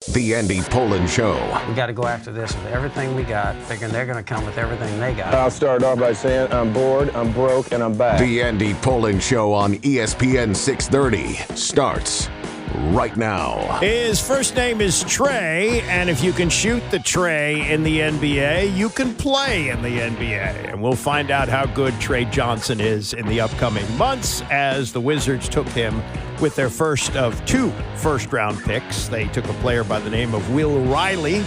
The Andy Pollin Show. We got to go after this with everything we got, thinking they're going to come with everything they got. I'll start off by saying I'm bored, I'm broke, and I'm back. The Andy Pollin Show on ESPN 630 starts right now. His first name is Tre, and if you can shoot the Tre in the NBA, you can play in the NBA. And we'll find out how good Tre Johnson is in the upcoming months as the Wizards took him with their first of 2 first-round picks. They took a player by the name of Will Riley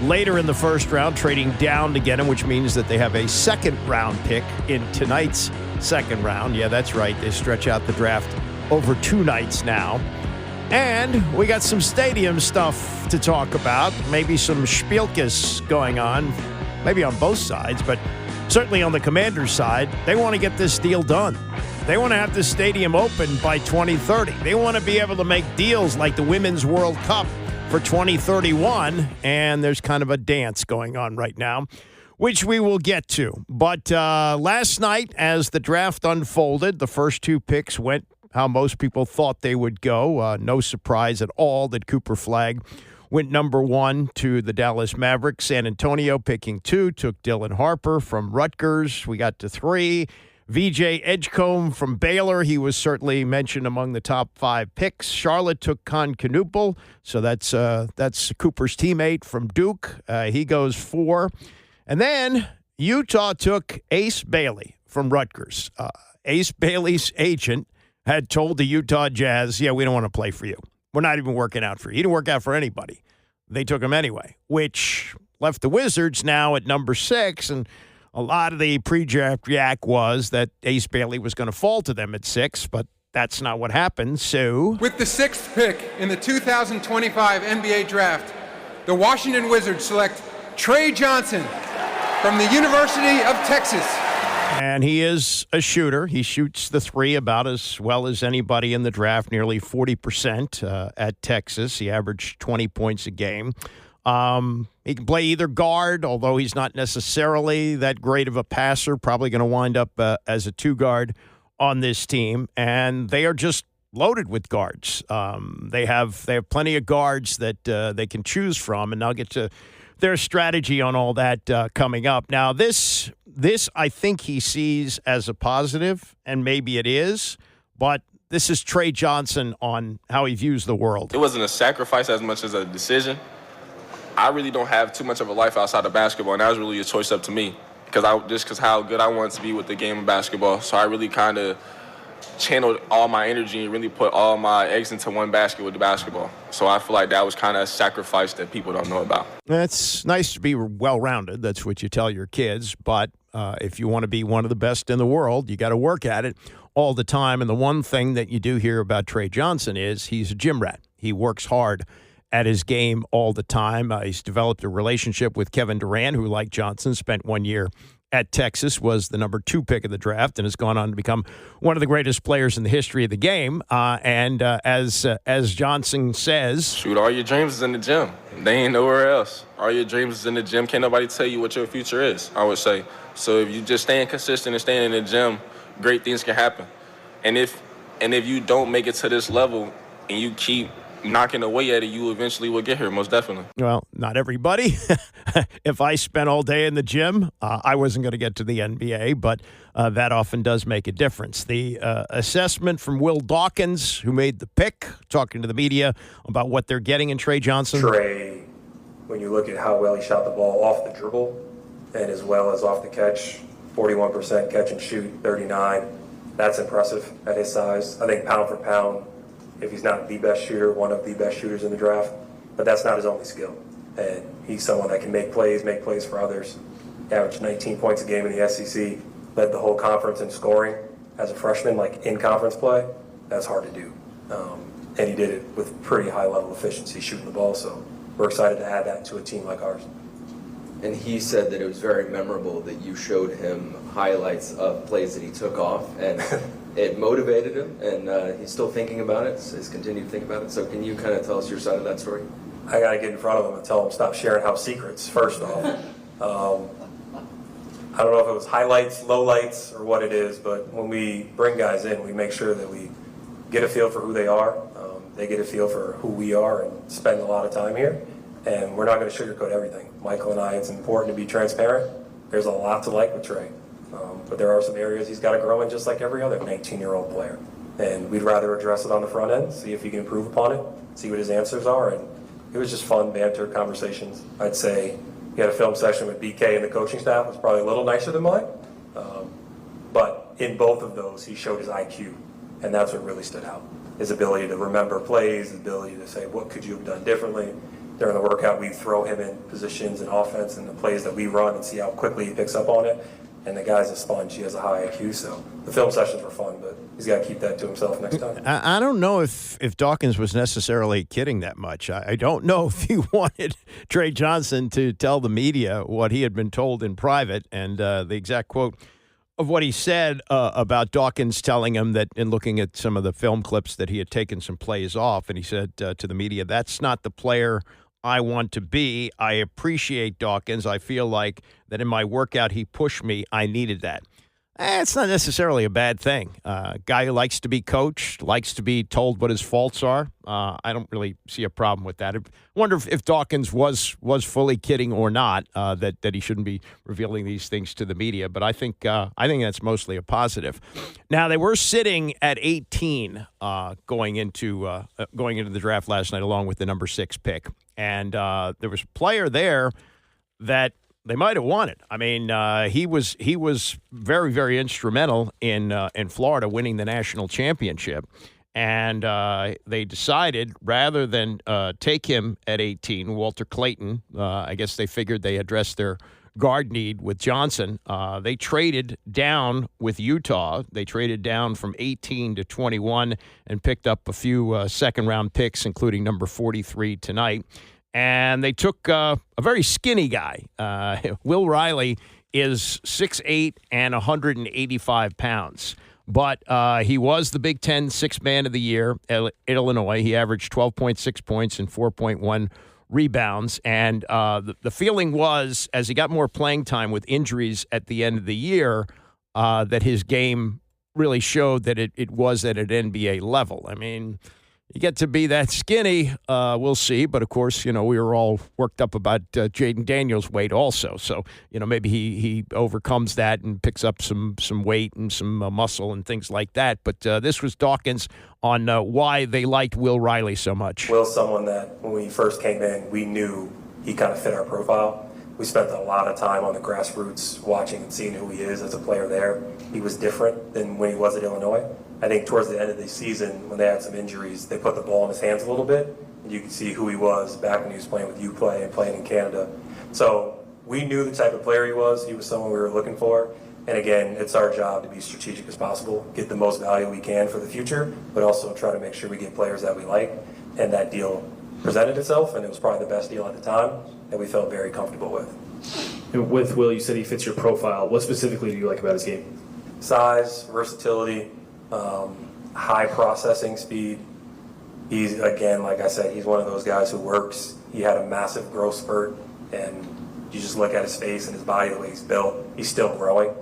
later in the first round, trading down to get him, which means that they have a second-round pick in tonight's second round. Yeah, that's right. They stretch out the draft over 2 nights now. And we got some stadium stuff to talk about, maybe some spielkes going on, maybe on both sides, but certainly on the Commanders' side. They want to get this deal done. They want to have this stadium open by 2030. They want to be able to make deals like the Women's World Cup for 2031, and there's kind of a dance going on right now, which we will get to. But last night, as the draft unfolded, the first 2 picks went how most people thought they would go. No surprise at all that Cooper Flagg went number 1 to the Dallas Mavericks. San Antonio picking 2, took Dylan Harper from Rutgers. We got to 3. VJ Edgecombe from Baylor. He was certainly mentioned among the top 5 picks. Charlotte took Kanoupal, so that's Cooper's teammate from Duke. He goes 4. And then Utah took Ace Bailey from Rutgers. Ace Bailey's agent had told the Utah Jazz, yeah, we don't want to play for you. We're not even working out for you. He didn't work out for anybody. They took him anyway, which left the Wizards now at number 6. And a lot of the pre-draft yak was that Ace Bailey was going to fall to them at 6, but that's not what happened. So, with the 6th pick in the 2025 NBA Draft, the Washington Wizards select Tre Johnson from the University of Texas. And he is a shooter. He shoots the 3 about as well as anybody in the draft, nearly 40% at Texas. He averaged 20 points a game. He can play either guard, although he's not necessarily that great of a passer. Probably going to wind up as a 2 guard on this team. And they are just loaded with guards. They have plenty of guards that they can choose from, and I'll get to their strategy on all that coming up. Now, this I think he sees as a positive, and maybe it is, but this is Tre Johnson on how he views the world. It wasn't a sacrifice as much as a decision. I really don't have too much of a life outside of basketball, and that was really a choice up to me because how good I wanted to be with the game of basketball. So I really kind of channeled all my energy and really put all my eggs into one basket with the basketball. So I feel like that was kind of a sacrifice that people don't know about. It's nice to be well-rounded. That's what you tell your kids. But if you want to be one of the best in the world, you got to work at it all the time. And the one thing that you do hear about Tre Johnson is he's a gym rat. He works hard at his game all the time. He's developed a relationship with Kevin Durant, who, like Johnson, spent 1 year at Texas, was the number 2 pick of the draft, and has gone on to become one of the greatest players in the history of the game. As Johnson says, shoot, all your dreams is in the gym. They ain't nowhere else. All your dreams is in the gym. Can't nobody tell you what your future is, I would say. So if you just staying consistent and staying in the gym, great things can happen. And if you don't make it to this level and you keep knocking away at it, you eventually will get here, most definitely. Well, not everybody. If I spent all day in the gym, I wasn't going to get to the NBA, but that often does make a difference. The assessment from Will Dawkins, who made the pick, talking to the media about what they're getting in Tre Johnson. Tre, when you look at how well he shot the ball off the dribble and as well as off the catch, 41% catch and shoot, 39. That's impressive at his size. I think pound for pound, if he's not the best shooter, one of the best shooters in the draft, but that's not his only skill. And he's someone that can make plays for others. He averaged 19 points a game in the SEC, led the whole conference in scoring as a freshman, like in conference play. That's hard to do. And he did it with pretty high level efficiency shooting the ball, so we're excited to add that to a team like ours. And he said that it was very memorable that you showed him highlights of plays that he took off, and it motivated him, and he's still thinking about it, he's continued to think about it. So can you kind of tell us your side of that story? I got to get in front of him and tell him stop sharing house secrets, first off. I don't know if it was highlights, lowlights, or what it is, but when we bring guys in, we make sure that we get a feel for who they are, They get a feel for who we are and spend a lot of time here. And we're not going to sugarcoat everything. Michael and I, it's important to be transparent. There's a lot to like with Tre. But there are some areas he's got to grow in just like every other 19-year-old player. And we'd rather address it on the front end, see if he can improve upon it, see what his answers are. And it was just fun banter conversations. I'd say he had a film session with BK and the coaching staff. It was probably a little nicer than mine. But in both of those, he showed his IQ. And that's what really stood out. His ability to remember plays, his ability to say, what could you have done differently? During the workout, we throw him in positions and offense and the plays that we run and see how quickly he picks up on it. And the guy's a sponge. He has a high IQ, so the film sessions were fun, but he's got to keep that to himself next time. I don't know if Dawkins was necessarily kidding that much. I don't know if he wanted Tre Johnson to tell the media what he had been told in private, and the exact quote of what he said about Dawkins telling him that in looking at some of the film clips that he had taken some plays off, and he said to the media, "That's not the player I want to be. I appreciate Dawkins. I feel like that in my workout he pushed me. I needed that." It's not necessarily a bad thing. Guy who likes to be coached, likes to be told what his faults are. I don't really see a problem with that. I wonder if Dawkins was fully kidding or not, that he shouldn't be revealing these things to the media. But I think that's mostly a positive. Now, they were sitting at 18 going into the draft last night, along with the number 6 pick, and there was a player there that they might have wanted. I mean, he was very, very instrumental in Florida winning the national championship, and they decided rather than take him at 18, Walter Clayton. I guess they figured they addressed their guard need with Johnson. They traded down with Utah. They traded down from 18 to 21 and picked up a few second-round picks, including number 43 tonight. And they took a very skinny guy. Will Riley is 6'8" and 185 pounds. But he was the Big Ten Sixth Man of the Year at Illinois. He averaged 12.6 points and 4.1 rebounds. And the feeling was, as he got more playing time with injuries at the end of the year, that his game really showed that it was at an NBA level. I mean, you get to be that skinny, we'll see. But, of course, we were all worked up about Jaden Daniels' weight also. So, maybe he overcomes that and picks up some weight and some muscle and things like that. But this was Dawkins on why they liked Will Riley so much. Will's someone that when we first came in, we knew he kind of fit our profile. We spent a lot of time on the grassroots watching and seeing who he is as a player there. He was different than when he was at Illinois. I think towards the end of the season, when they had some injuries, they put the ball in his hands a little bit, and you could see who he was back when he was playing with UPlay and playing in Canada. So we knew the type of player he was. He was someone we were looking for. And again, it's our job to be strategic as possible, get the most value we can for the future, but also try to make sure we get players that we like. And that deal presented itself, and it was probably the best deal at the time that we felt very comfortable with. And with Will, you said he fits your profile. What specifically do you like about his game? Size, versatility, high processing speed. He's, again, like I said, he's one of those guys who works. He had a massive growth spurt, and you just look at his face and his body, the way he's built, he's still growing.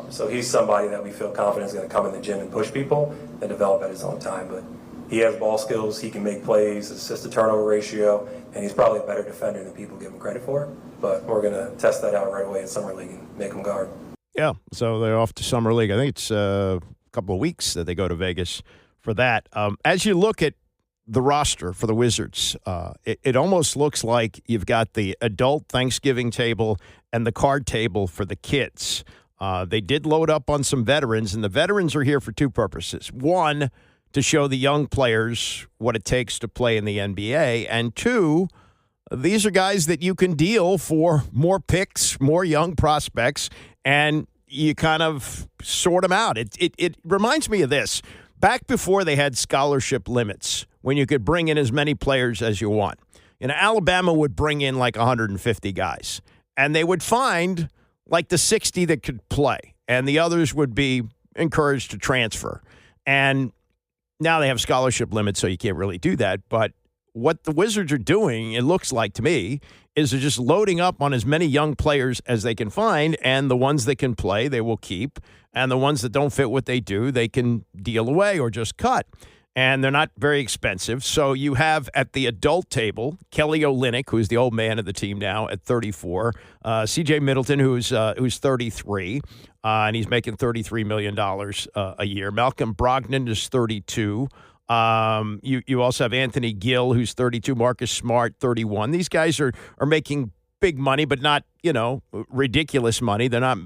So he's somebody that we feel confident is going to come in the gym and push people and develop at his own time. But he has ball skills, he can make plays, assist-to-turnover ratio, and he's probably a better defender than people give him credit for. But we're going to test that out right away in Summer League and make him guard. Yeah, so they're off to Summer League. I think it's a couple of weeks that they go to Vegas for that. As you look at the roster for the Wizards, it almost looks like you've got the adult Thanksgiving table and the card table for the kids. They did load up on some veterans, and the veterans are here for two purposes. One, to show the young players what it takes to play in the NBA, and two, these are guys that you can deal for more picks, more young prospects, and you kind of sort them out. It reminds me of this. Back before they had scholarship limits, when you could bring in as many players as you want. Alabama would bring in like 150 guys, and they would find like the 60 that could play, and the others would be encouraged to transfer. And now they have scholarship limits, so you can't really do that. But what the Wizards are doing, it looks like to me, is they're just loading up on as many young players as they can find, and the ones that can play, they will keep, and the ones that don't fit what they do, they can deal away or just cut. and they're not very expensive. So you have at the adult table Kelly Olynyk, who's the old man of the team now at 34, C.J. Middleton, who's 33, and he's making $33 million a year. Malcolm Brogdon is 32. You also have Anthony Gill, who's 32, Marcus Smart, 31. These guys are making big money, but not, ridiculous money. They're not,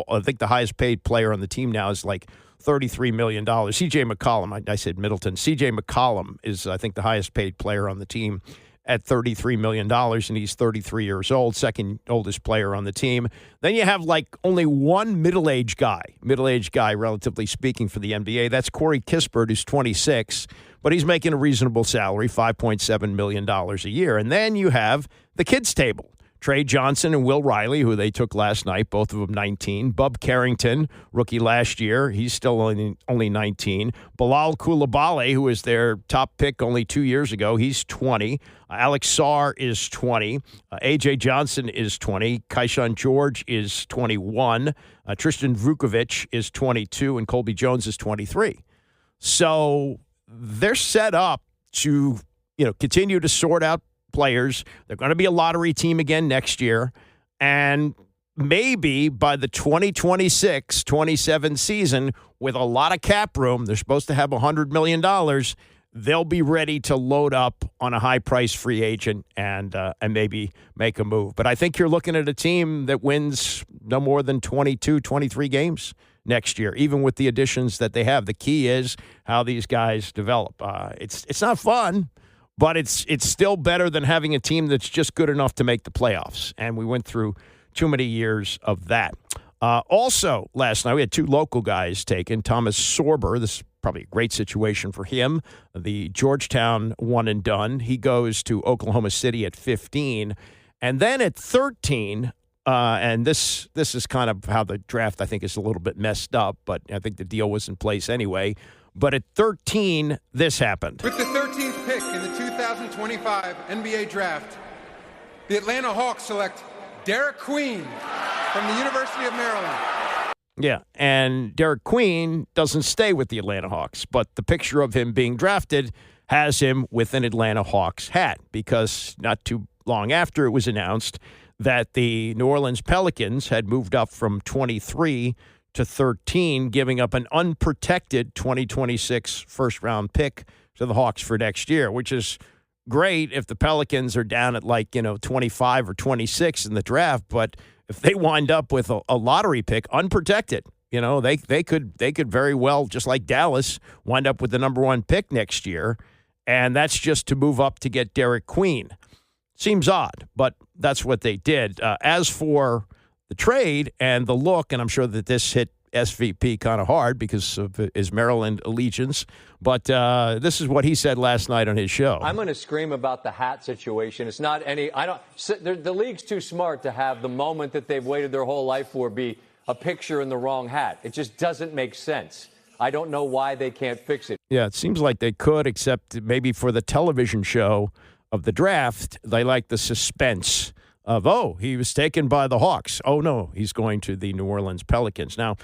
I think the highest paid player on the team now is like $33 million. C.J. McCollum, I said Middleton. C.J. McCollum is, I think, the highest paid player on the team at $33 million, and he's 33 years old, second oldest player on the team. Then you have like only one middle-aged guy, relatively speaking, for the NBA. That's Corey Kispert, who's 26, but he's making a reasonable salary, $5.7 million a year. And then you have the kids' table. Tre Johnson and Will Riley, who they took last night, both of them 19. Bub Carrington, rookie last year, he's still only 19. Bilal Coulibaly, who was their top pick only 2 years ago, he's 20. Alex Sarr is 20. A.J. Johnson is 20. Kaishan George is 21. Tristan Vukovic is 22, and Colby Jones is 23. So they're set up to, continue to sort out players. They're going to be a lottery team again next year. And maybe by the 2026-27 season, with a lot of cap room, they're supposed to have $100 million, they'll be ready to load up on a high-price free agent and maybe make a move. But I think you're looking at a team that wins no more than 22, 23 games next year, even with the additions that they have. The key is how these guys develop. It's not fun, but it's still better than having a team that's just good enough to make the playoffs. And we went through too many years of that. Also, last night, we had two local guys taken. Thomas Sorber, this is probably a great situation for him. The Georgetown one and done. He goes to Oklahoma City at 15. And then at 13, and this is kind of how the draft, I think, is a little bit messed up, but I think the deal was in place anyway. But at 13, this happened. With the 13th pick in the 2025 NBA Draft, the Atlanta Hawks select Derek Queen from the University of Maryland. Yeah, and Derek Queen doesn't stay with the Atlanta Hawks, but the picture of him being drafted has him with an Atlanta Hawks hat, because not too long after it was announced that the New Orleans Pelicans had moved up from 23 to 13, giving up an unprotected 2026 first-round pick to the Hawks for next year, which is great if the Pelicans are down at 25 or 26 in the draft. But if they wind up with a lottery pick unprotected, they could very well, just like Dallas, wind up with the number one pick next year, and that's just to move up to get Derek Queen. Seems odd, but that's what they did. As for the trade and the look, and I'm sure that this hit SVP kind of hard because of his Maryland allegiance, but this is what he said last night on his show. I'm going to scream about the hat situation. It's not any – the league's too smart to have the moment that they've waited their whole life for be a picture in the wrong hat. It just doesn't make sense. I don't know why they can't fix it. Yeah, it seems like they could, except maybe for the television show of the draft, they like the suspense of, he was taken by the Hawks. Oh, no, he's going to the New Orleans Pelicans. Now,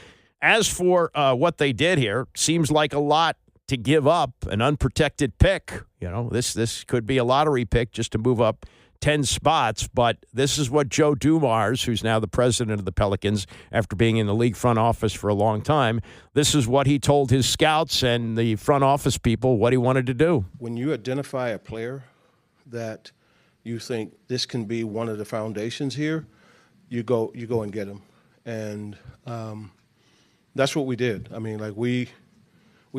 as for what they did here, seems like a lot to give up, an unprotected pick. This could be a lottery pick just to move up 10 spots, but this is what Joe Dumars, who's now the president of the Pelicans after being in the league front office for a long time, this is what he told his scouts and the front office people what he wanted to do. When you identify a player that you think this can be one of the foundations here, you go and get him. And that's what we did. I mean, we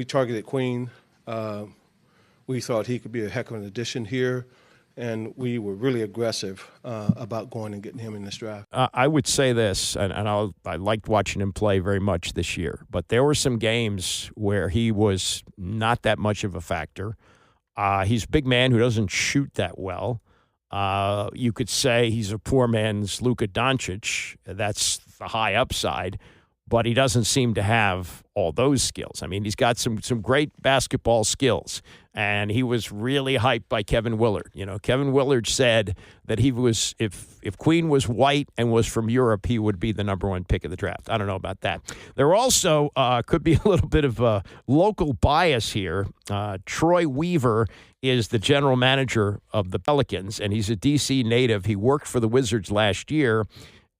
targeted Queen. We thought he could be a heck of an addition here, and we were really aggressive about going and getting him in this draft. I would say this, and I liked watching him play very much this year, but there were some games where he was not that much of a factor. He's a big man who doesn't shoot that well. You could say he's a poor man's Luka Doncic. That's the high upside. but he doesn't seem to have all those skills. I mean, he's got some great basketball skills, and he was really hyped by Kevin Willard. You know, Kevin Willard said that he was, if Queen was white and was from Europe, he would be the number one pick of the draft. I don't know about that. There also could be a little bit of a local bias here. Troy Weaver is the general manager of the Pelicans, and he's a D.C. native. He worked for the Wizards last year,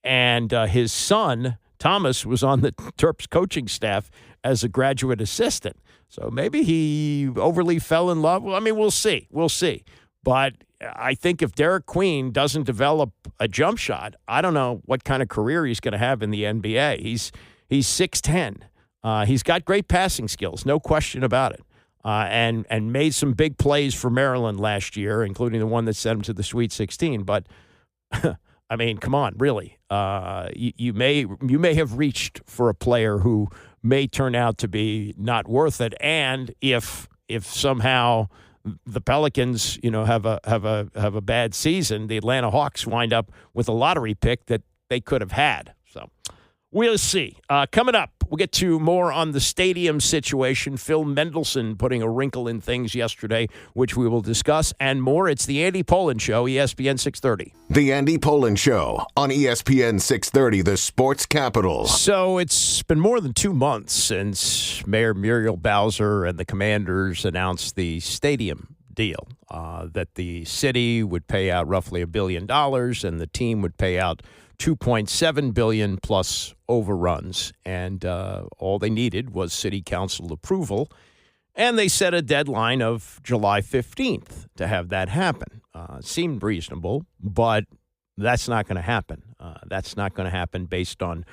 and his son, Thomas, was on the Terps coaching staff as a graduate assistant. So maybe he overly fell in love. Well, I mean, we'll see. We'll see. But I think if Derek Queen doesn't develop a jump shot, I don't know what kind of career he's going to have in the NBA. He's 6'10". He's got great passing skills, no question about it. And made some big plays for Maryland last year, including the one that sent him to the Sweet 16. But I mean, come on, really. You may have reached for a player who may turn out to be not worth it. And if somehow the Pelicans, have a bad season, the Atlanta Hawks wind up with a lottery pick that they could have had. So we'll see. Coming up, we'll get to more on the stadium situation. Phil Mendelssohn putting a wrinkle in things yesterday, which we will discuss, and more. It's the Andy Pollin Show, ESPN 630. The Andy Pollin Show on ESPN 630, the sports capital. So it's been more than 2 months since Mayor Muriel Bowser and the Commanders announced the stadium deal, that the city would pay out roughly $1 billion and the team would pay out $2.7 billion plus overruns, and all they needed was city council approval, and they set a deadline of July 15th to have that happen. Seemed reasonable, but that's not going to happen. That's not going to happen based on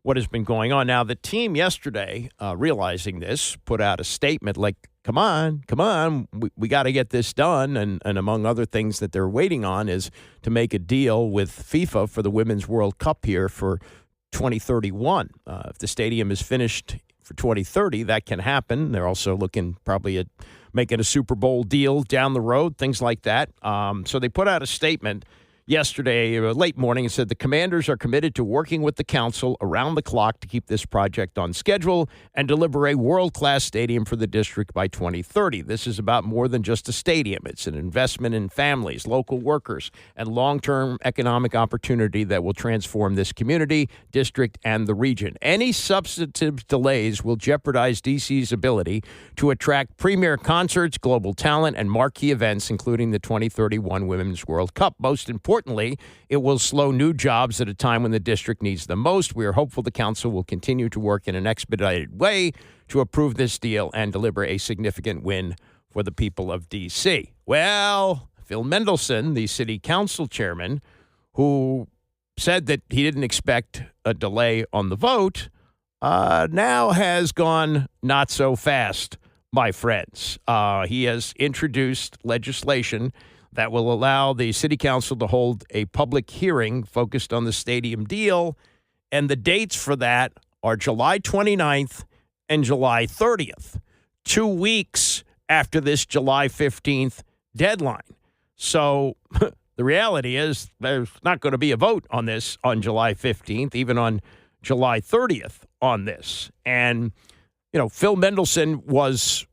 what has been going on. Now, the team yesterday, realizing this, put out a statement like, come on, we got to get this done. And among other things that they're waiting on is to make a deal with FIFA for the Women's World Cup here for 2031. If the stadium is finished for 2030, that can happen. They're also looking probably at making a Super Bowl deal down the road, things like that. So they put out a statement yesterday, late morning, and said the Commanders are committed to working with the council around the clock to keep this project on schedule and deliver a world-class stadium for the district by 2030. This is about more than just a stadium. It's an investment in families, local workers, and long-term economic opportunity that will transform this community, district, and the region. Any substantive delays will jeopardize DC's ability to attract premier concerts, global talent, and marquee events, including the 2031 Women's World Cup. Most importantly, it will slow new jobs at a time when the district needs them most. We are hopeful the council will continue to work in an expedited way to approve this deal and deliver a significant win for the people of D.C. Well, Phil Mendelssohn, the city council chairman, who said that he didn't expect a delay on the vote, now has gone not so fast, my friends. He has introduced legislation that will allow the city council to hold a public hearing focused on the stadium deal, and the dates for that are July 29th and July 30th, 2 weeks after this July 15th deadline. So the reality is there's not going to be a vote on this on July 15th, even on July 30th on this. And, Phil Mendelssohn was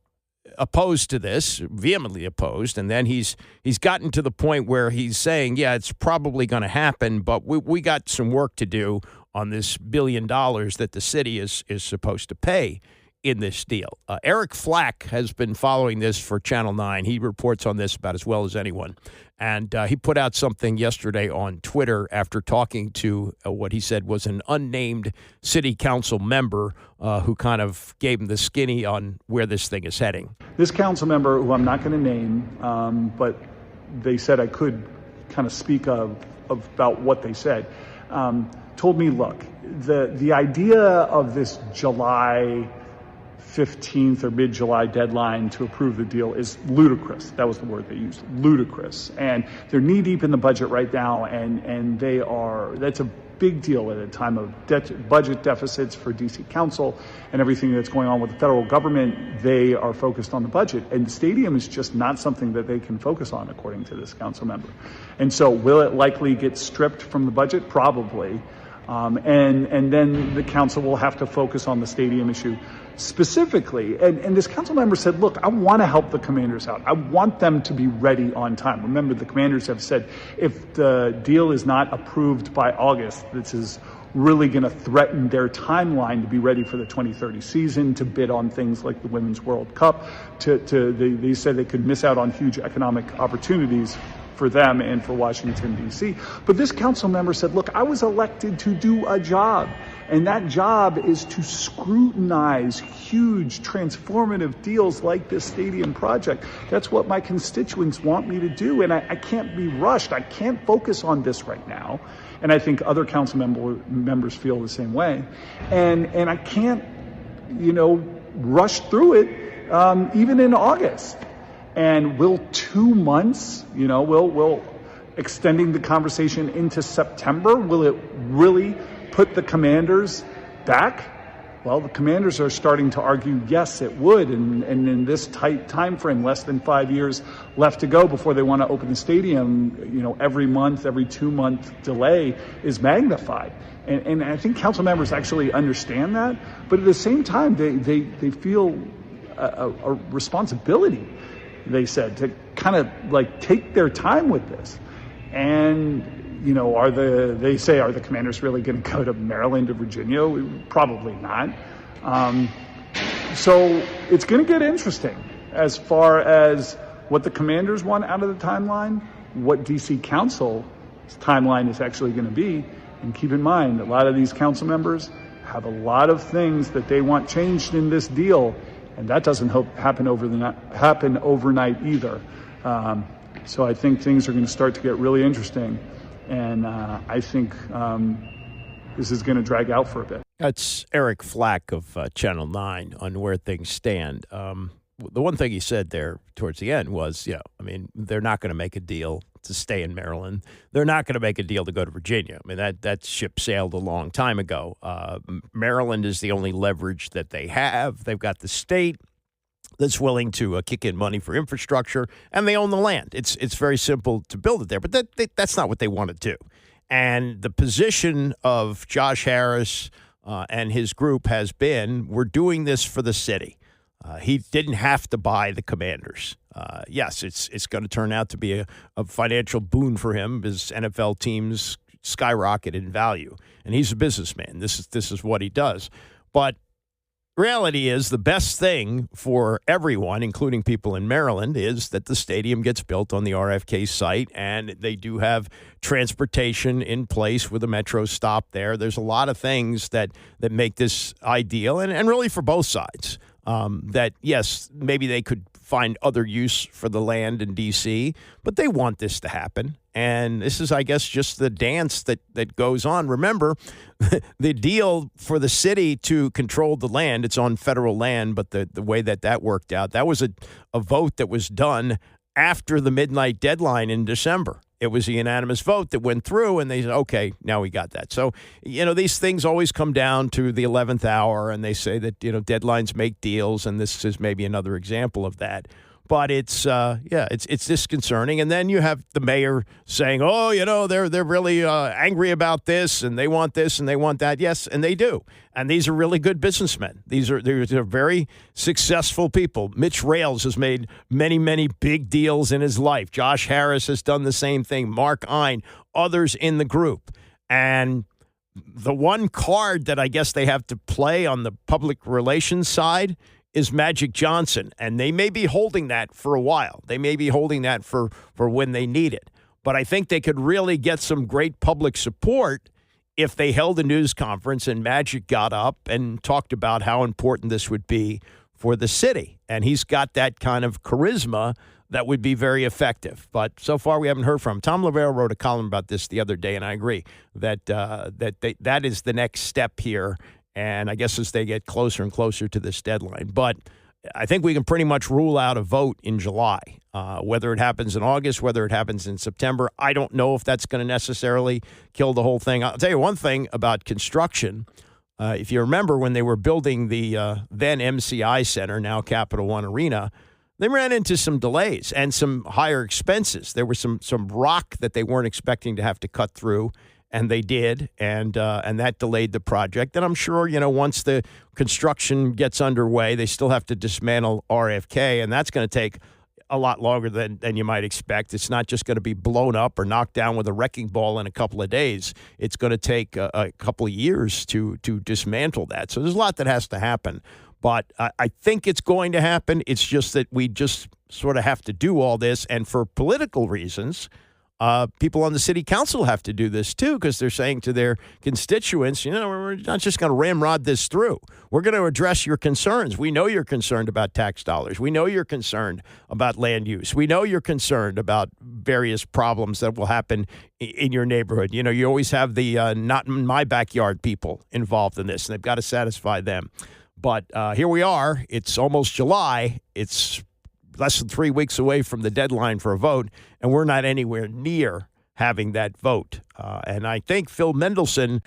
opposed to this, vehemently opposed, and then he's gotten to the point where he's saying, yeah, it's probably going to happen, but we got some work to do on this $1 billion that the city is supposed to pay in this deal. Eric Flack has been following this for Channel 9. He reports on this about as well as anyone. And he put out something yesterday on Twitter after talking to what he said was an unnamed city council member who kind of gave him the skinny on where this thing is heading. This council member, who I'm not going to name, but they said I could kind of speak about what they said, told me, look, the idea of this July 15th or mid-July deadline to approve the deal is ludicrous. That was the word they used, ludicrous. And they're knee-deep in the budget right now, and that's a big deal at a time of budget deficits for DC Council and everything that's going on with the federal government. They are focused on the budget, and the stadium is just not something that they can focus on, according to this council member. And so will it likely get stripped from the budget? Probably. And then the council will have to focus on the stadium issue specifically. And this council member said, look, I want to help the Commanders out. I want them to be ready on time. Remember, the Commanders have said if the deal is not approved by August, this is really going to threaten their timeline to be ready for the 2030 season, to bid on things like the Women's World Cup. They said they could miss out on huge economic opportunities for them and for Washington, D.C. But this council member said, look, I was elected to do a job, and that job is to scrutinize huge transformative deals like this stadium project. That's what my constituents want me to do, and I can't be rushed. I can't focus on this right now. And I think other council members feel the same way. And I can't, rush through it even in August. And will 2 months, will extending the conversation into September, will it really put the Commanders back? Well, the Commanders are starting to argue, yes, it would. And in this tight time frame, less than 5 years left to go before they want to open the stadium, every month, every 2 month delay is magnified. And I think council members actually understand that. But at the same time, they feel a responsibility, they said, to kind of take their time with this. And, are the Commanders really going to go to Maryland or Virginia? Probably not. So it's going to get interesting as far as what the Commanders want out of the timeline, what D.C. Council's timeline is actually going to be. And keep in mind, a lot of these council members have a lot of things that they want changed in this deal. And that doesn't happen overnight either. So I think things are going to start to get really interesting. And I think this is going to drag out for a bit. That's Eric Flack of Channel 9 on where things stand. The one thing he said there towards the end was, they're not going to make a deal to stay in Maryland. They're not going to make a deal to go to Virginia. That ship sailed a long time ago. Maryland is the only leverage that they have. They've got the state that's willing to kick in money for infrastructure, and they own the land. It's very simple to build it there, but that's not what they want to do. And the position of Josh Harris and his group has been, we're doing this for the city. He didn't have to buy the Commanders. Yes, it's going to turn out to be a financial boon for him. His NFL teams skyrocket in value, and he's a businessman. This is what he does. But reality is the best thing for everyone, including people in Maryland, is that the stadium gets built on the RFK site, and they do have transportation in place with a metro stop there. There's a lot of things that make this ideal, and really for both sides. That, yes, maybe they could find other use for the land in D.C., but they want this to happen. And this is, I guess, just the dance that goes on. Remember, the deal for the city to control the land, it's on federal land, but the way that worked out, that was a vote that was done after the midnight deadline in December. It was a unanimous vote that went through, and they said, okay, now we got that. So, these things always come down to the 11th hour, and they say that, deadlines make deals, and this is maybe another example of that. But it's disconcerting. And then you have the mayor saying, they're really angry about this, and they want this, and they want that. Yes, and they do. And these are really good businessmen. They're very successful people. Mitch Rales has made many, many big deals in his life. Josh Harris has done the same thing. Mark Ein, others in the group. And the one card that I guess they have to play on the public relations side is Magic Johnson, and they may be holding that for a while. They may be holding that for when they need it. But I think they could really get some great public support if they held a news conference and Magic got up and talked about how important this would be for the city. And he's got that kind of charisma that would be very effective. But so far we haven't heard from him. Tom Lavero wrote a column about this the other day, and I agree that that is the next step here. And I guess as they get closer and closer to this deadline. But I think we can pretty much rule out a vote in July. Whether it happens in August, whether it happens in September, I don't know if that's going to necessarily kill the whole thing. I'll tell you one thing about construction. If you remember when they were building the then MCI Center, now Capital One Arena, they ran into some delays and some higher expenses. There was some rock that they weren't expecting to have to cut through. and they did, and that delayed the project. And I'm sure, once the construction gets underway, they still have to dismantle RFK, and that's going to take a lot longer than you might expect. It's not just going to be blown up or knocked down with a wrecking ball in a couple of days. It's going to take a couple of years to dismantle that. So there's a lot that has to happen. But I think it's going to happen. It's just that we just sort of have to do all this. And for political reasons, people on the city council have to do this too, because they're saying to their constituents, we're not just going to ramrod this through. We're going to address your concerns. We know you're concerned about tax dollars. We know you're concerned about land use. We know you're concerned about various problems that will happen in your neighborhood. You always have the not in my backyard people involved in this, and they've got to satisfy them. But here we are. It's almost July. It's less than 3 weeks away from the deadline for a vote, and we're not anywhere near having that vote. And I think Phil Mendelssohn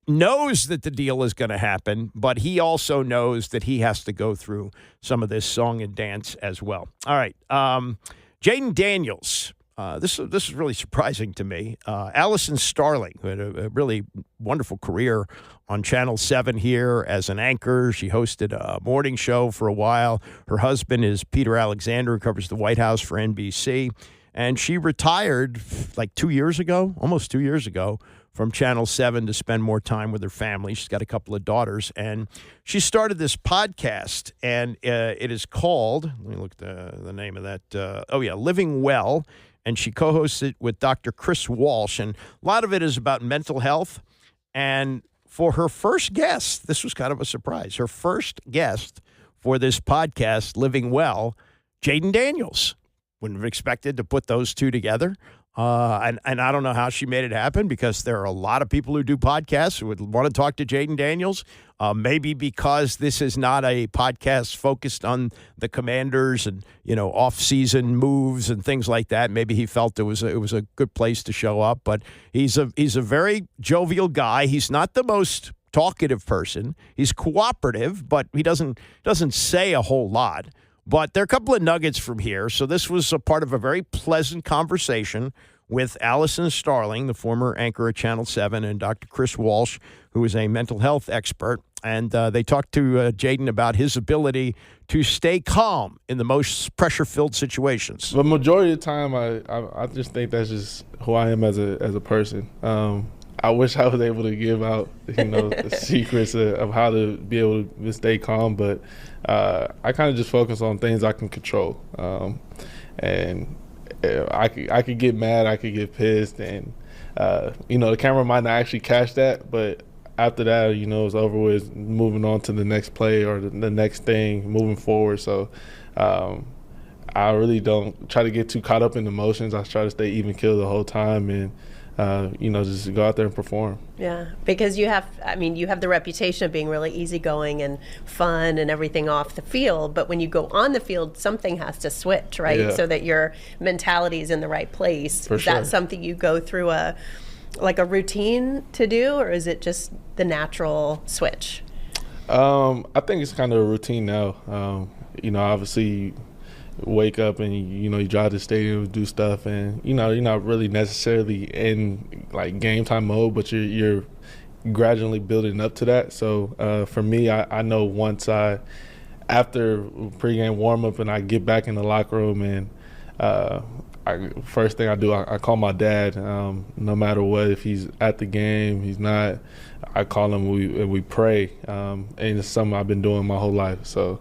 knows that the deal is going to happen, but he also knows that he has to go through some of this song and dance as well. All right. Jaden Daniels. This is really surprising to me. Allison Starling, who had a really wonderful career on Channel 7 here as an anchor. She hosted a morning show for a while. Her husband is Peter Alexander, who covers the White House for NBC. And she retired like 2 years ago, almost 2 years ago, from Channel 7 to spend more time with her family. She's got a couple of daughters. And she started this podcast, and it is called, let me look at the name of that. Living Well. And she co-hosts it with Dr. Chris Walsh. And a lot of it is about mental health. And for her first guest, this was kind of a surprise, her first guest for this podcast, Living Well, Jaden Daniels. Wouldn't have expected to put those two together. And I don't know how she made it happen, because there are a lot of people who do podcasts who would want to talk to Jaden Daniels. Maybe because this is not a podcast focused on the Commanders and, off-season moves and things like that. Maybe he felt it was a good place to show up. But he's a very jovial guy. He's not the most talkative person. He's cooperative, but he doesn't say a whole lot. But there are a couple of nuggets from here. So this was a part of a very pleasant conversation with Allison Starling, the former anchor at Channel 7, and Dr. Chris Walsh, who is a mental health expert. And they talked to Jaden about his ability to stay calm in the most pressure-filled situations. The majority of the time, I just think that's just who I am as a person. I wish I was able to give out, the secrets of how to be able to stay calm, but I kind of just focus on things I can control. And I could get mad, I could get pissed, and the camera might not actually catch that, but after that, it's over with, moving on to the next play or the next thing, moving forward. So I really don't try to get too caught up in emotions. I try to stay even keel the whole time and just go out there and perform. Yeah, because you have the reputation of being really easygoing and fun and everything off the field, but when you go on the field, something has to switch, right? Yeah. So that your mentality is in the right place. Is that something you go through a routine to do, or is it just the natural switch? I think it's kind of a routine now. Obviously wake up and you drive to the stadium, do stuff, and you're not really necessarily in game time mode, but you're gradually building up to that. So for me, I know once after pregame warm up and I get back in the locker room, and first thing I do, I call my dad, no matter what. If he's at the game, he's not, I call him, we pray, and it's something I've been doing my whole life. So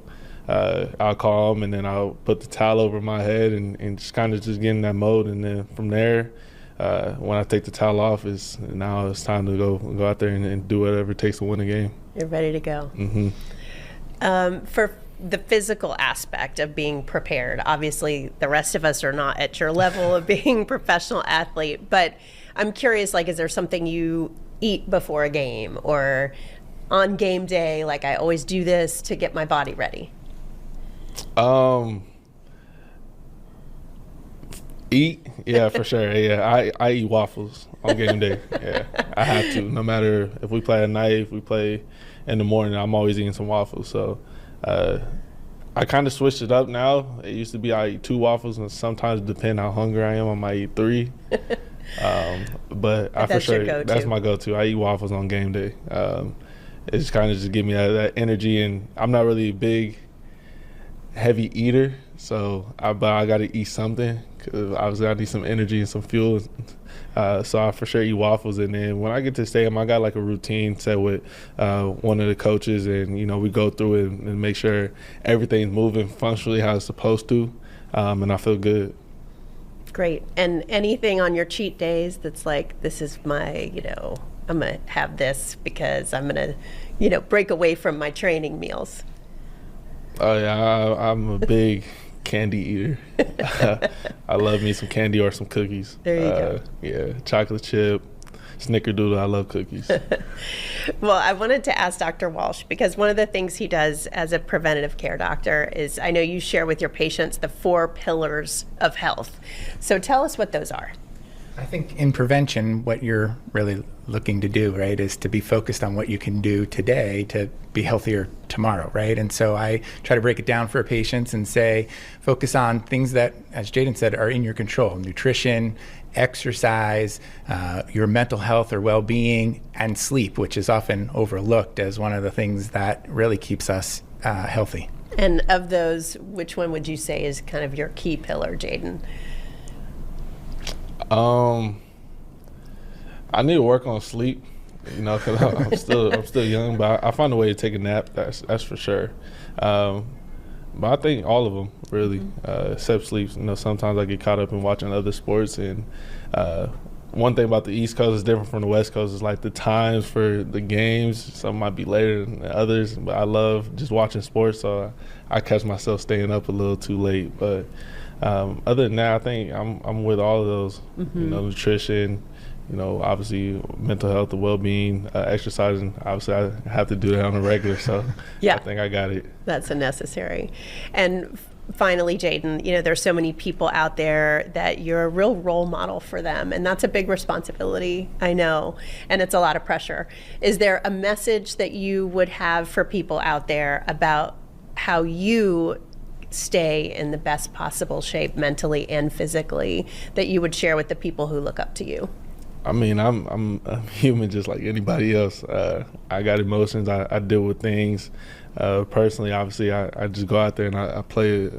I'll call him, and then I'll put the towel over my head and just kind of just get in that mode. And then from there, when I take the towel off, now it's time to go out there and do whatever it takes to win a game. You're ready to go. Mm-hmm. For the physical aspect of being prepared, obviously the rest of us are not at your level of being a professional athlete, but I'm curious, is there something you eat before a game or on game day, I always do this to get my body ready? Eat, yeah, for sure. Yeah, I eat waffles on game day. Yeah, I have to. No matter if we play at night, if we play in the morning, I'm always eating some waffles. So I kind of switched it up now. It used to be I eat 2 waffles, and sometimes, depending how hungry I am, I might eat 3. But I for sure, that's my go-to. I eat waffles on game day. It's kind of just give me that energy, and I'm not really a big, heavy eater, but I got to eat something because obviously I need some energy and some fuel. So I for sure eat waffles, and then when I get to the stadium, I got like a routine set with one of the coaches, and we go through it and make sure everything's moving functionally how it's supposed to, and I feel good. Great. And anything on your cheat days that's like, this is my, I'm going to have this because I'm going to, break away from my training meals? Oh, yeah, I'm a big candy eater. I love me some candy or some cookies. There you go. Yeah, chocolate chip, snickerdoodle. I love cookies. Well, I wanted to ask Dr. Walsh, because one of the things he does as a preventative care doctor is, I know you share with your patients the 4 pillars of health. So tell us what those are. I think in prevention, what you're really looking to do, right, is to be focused on what you can do today to be healthier tomorrow, right? And so I try to break it down for patients and say, focus on things that, as Jaden said, are in your control: nutrition, exercise, your mental health or well-being, and sleep, which is often overlooked as one of the things that really keeps us healthy. And of those, which one would you say is kind of your key pillar, Jaden? I need to work on sleep, because I'm still young, but I find a way to take a nap. That's for sure. But I think all of them really, except sleep. Sometimes I get caught up in watching other sports, and one thing about the East Coast is different from the West Coast. Is like the times for the games. Some might be later than others, but I love just watching sports, so I catch myself staying up a little too late. But other than that, I think I'm with all of those. Nutrition, obviously mental health and well-being, exercising. Obviously, I have to do that on a regular, so yeah. I think I got it. That's a necessary. And finally, Jaden, there's so many people out there that you're a real role model for them, and that's a big responsibility, I know, and it's a lot of pressure. Is there a message that you would have for people out there about how you stay in the best possible shape mentally and physically that you would share with the people who look up to you? I mean, I'm human just like anybody else. I got emotions. I deal with things. Personally, obviously, I just go out there and I play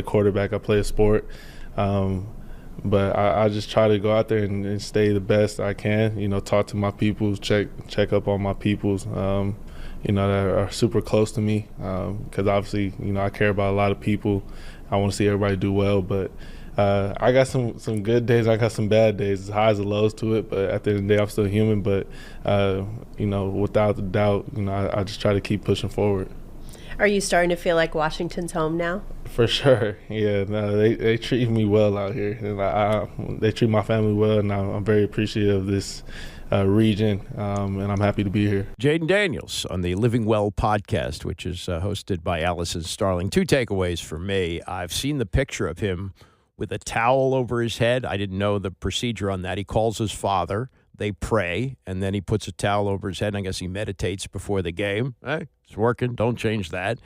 quarterback. I play a sport. But I just try to go out there and stay the best I can. Talk to my peoples, check up on my peoples. That are super close to me. Because obviously, I care about a lot of people. I want to see everybody do well, but. I got some good days. I got some bad days, as highs and lows to it. But at the end of the day, I'm still human. But without a doubt, I just try to keep pushing forward. Are you starting to feel like Washington's home now? For sure. Yeah. No, they treat me well out here, and they treat my family well, and I'm very appreciative of this region, and I'm happy to be here. Jaden Daniels on the Living Well podcast, which is hosted by Allison Starling. 2 takeaways for me. I've seen the picture of him with a towel over his head. I didn't know the procedure on that. He calls his father. They pray, and then he puts a towel over his head. I guess he meditates before the game. Hey, it's working. Don't change that.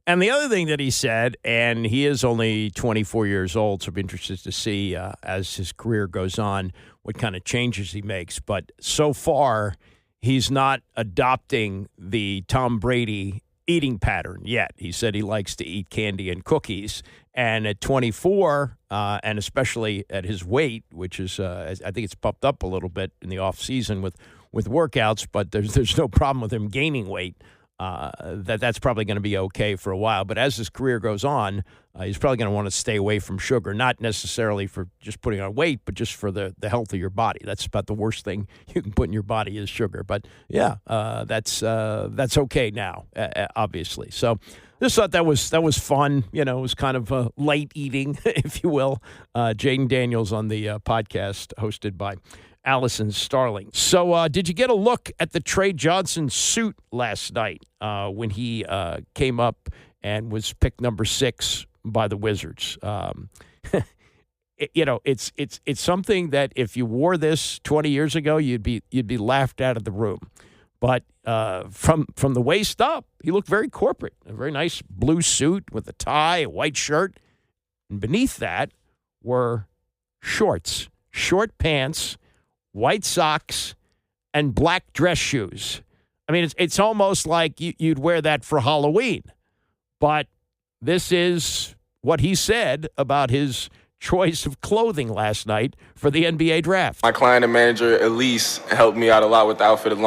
And the other thing that he said, and he is only 24 years old, so I'm interested to see as his career goes on what kind of changes he makes. But so far, he's not adopting the Tom Brady eating pattern yet. He said he likes to eat candy and cookies. And at 24, and especially at his weight, which is, I think it's pumped up a little bit in the off season with workouts, but there's no problem with him gaining weight. That's probably going to be okay for a while. But as his career goes on, he's probably going to want to stay away from sugar, not necessarily for just putting on weight, but just for the health of your body. That's about the worst thing you can put in your body is sugar. But yeah, that's okay now, obviously. So just thought that was fun. It was kind of light eating, if you will. Jaden Daniels on the podcast hosted by Allison Starling. So did you get a look at the Tre Johnson suit last night when he came up and was picked number 6 by the Wizards? It's something that if you wore this 20 years ago, you'd be laughed out of the room. But from the waist up, he looked very corporate. A very nice blue suit with a tie, a white shirt. And beneath that were shorts, short pants white socks, and black dress shoes. I mean, it's almost like you'd wear that for Halloween. But this is what he said about his choice of clothing last night for the NBA draft. My client and manager, Elise, helped me out a lot with the outfit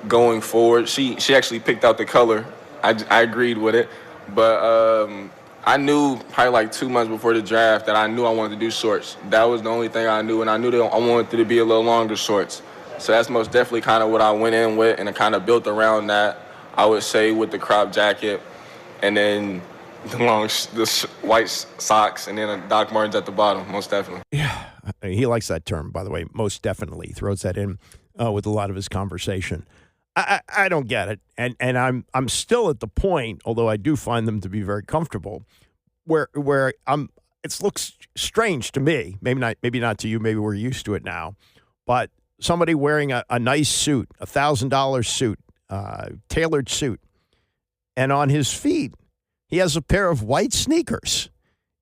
going forward. She actually picked out the color. I agreed with it. But I knew probably like 2 months before the draft that I knew I wanted to do shorts. That was the only thing I knew, and I knew that I wanted it to be a little longer shorts. So that's most definitely kind of what I went in with, and I kind of built around that, I would say, with the crop jacket, and then the white socks, and then a Doc Martens at the bottom, most definitely. Yeah, he likes that term, by the way, most definitely. He throws that in with a lot of his conversation. I don't get it, and I'm still at the point, although I do find them to be very comfortable, where it looks strange to me, maybe not to you, maybe we're used to it now, but somebody wearing a nice suit, $1,000 suit, tailored suit, and on his feet he has a pair of white sneakers.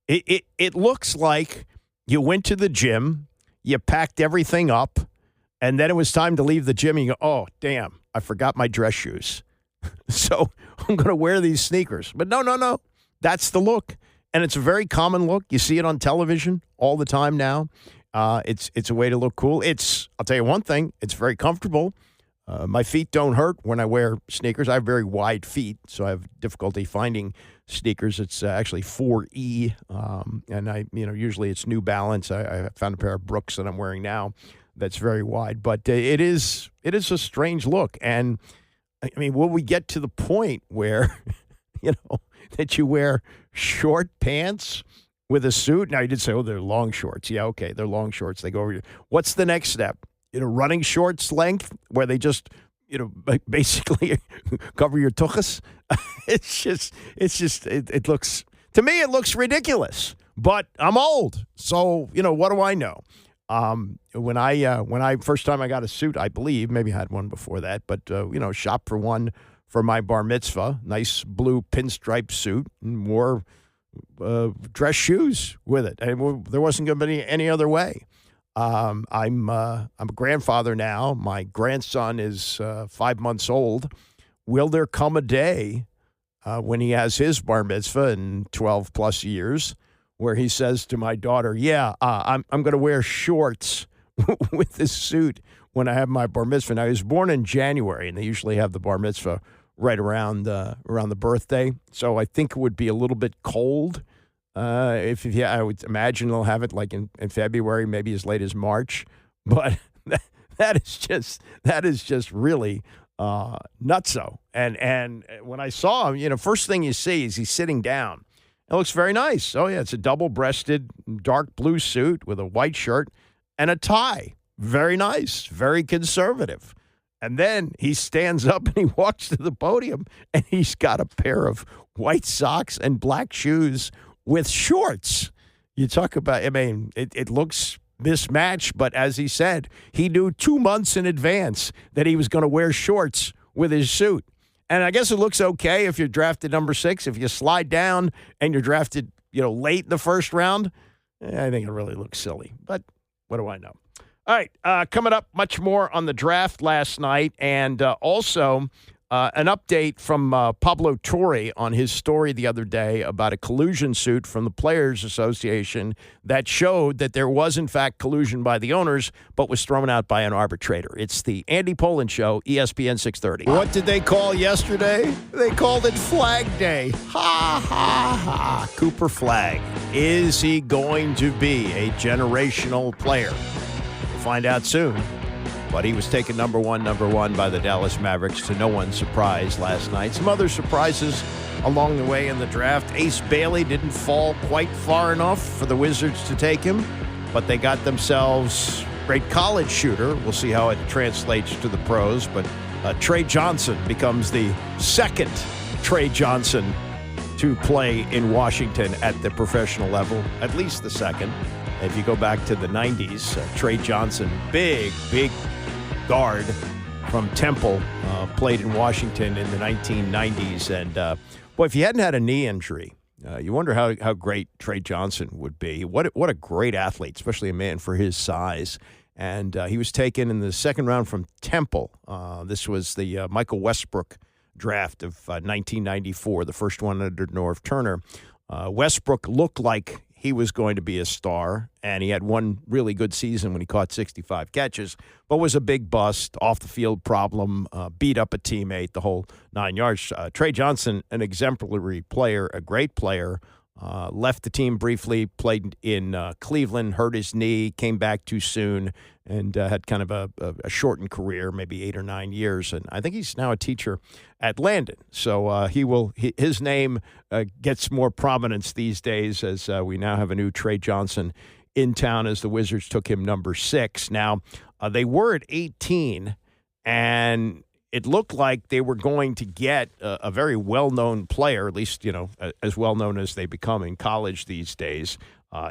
It looks like you went to the gym, you packed everything up, and then it was time to leave the gym, and you go, oh, damn, I forgot my dress shoes. So I'm going to wear these sneakers. But no. That's the look. And it's a very common look. You see it on television all the time now. It's a way to look cool. I'll tell you one thing, it's very comfortable. My feet don't hurt when I wear sneakers. I have very wide feet, so I have difficulty finding sneakers. It's actually 4E, and usually it's New Balance. I found a pair of Brooks that I'm wearing now that's very wide, but it is a strange look. And I mean, will we get to the point where that you wear short pants with a suit? Now, you did say, oh, they're long shorts. Yeah, okay, they're long shorts. They go over. What's the next step? Running shorts length, where they just, basically cover your tuchus. It looks, to me, it looks ridiculous. But I'm old, so what do I know? When I first time I got a suit, I believe, maybe I had one before that, but shopped for one for my bar mitzvah, nice blue pinstripe suit, and wore dress shoes with it. And there wasn't going to be any other way. I'm a grandfather now. My grandson is 5 months old. Will there come a day when he has his bar mitzvah in 12 plus years where he says to my daughter, I'm going to wear shorts with this suit when I have my bar mitzvah? Now, he was born in January, and they usually have the bar mitzvah right around the birthday. So I think it would be a little bit cold. I would imagine they'll have it like in February, maybe as late as March. But that is just really nutso. And when I saw him, first thing you see is he's sitting down. It looks very nice. Oh yeah, it's a double-breasted dark blue suit with a white shirt and a tie. Very nice, very conservative. And then he stands up and he walks to the podium, and he's got a pair of white socks and black shoes with shorts. You talk about, it looks mismatched, but as he said, he knew 2 months in advance that he was going to wear shorts with his suit. And I guess it looks okay if you're drafted number 6. If you slide down and you're drafted, late in the first round, I think it really looks silly. But what do I know? All right, coming up, much more on the draft last night, and also an update from Pablo Torre on his story the other day about a collusion suit from the Players Association that showed that there was, in fact, collusion by the owners, but was thrown out by an arbitrator. It's the Andy Pollin Show, ESPN 630. What did they call yesterday? They called it Flag Day. Ha, ha, ha. Cooper Flagg. Is he going to be a generational player? We'll find out soon. But he was taken number one by the Dallas Mavericks, to no one's surprise last night. Some other surprises along the way in the draft. Ace Bailey didn't fall quite far enough for the Wizards to take him, but they got themselves a great college shooter. We'll see how it translates to the pros. But Tre Johnson becomes the second Tre Johnson to play in Washington at the professional level, at least the second. If you go back to the 90s, Tre Johnson, big guard from Temple, played in Washington in the 1990s. And, boy, if he hadn't had a knee injury, you wonder how great Tre Johnson would be. What a great athlete, especially a man for his size. And he was taken in the second round from Temple. This was the Michael Westbrook draft of 1994, the first one under Norv Turner. Westbrook looked like he was going to be a star, and he had one really good season when he caught 65 catches, but was a big bust, off-the-field problem, beat up a teammate, the whole 9 yards. Tre Johnson, an exemplary player, a great player, left the team briefly, played in Cleveland, hurt his knee, came back too soon, and had kind of a shortened career, maybe 8 or 9 years. And I think he's now a teacher at Landon. So his name gets more prominence these days as we now have a new Tre Johnson in town as the Wizards took him number 6. Now, they were at 18, and it looked like they were going to get a very well-known player, at least, as well-known as they become in college these days.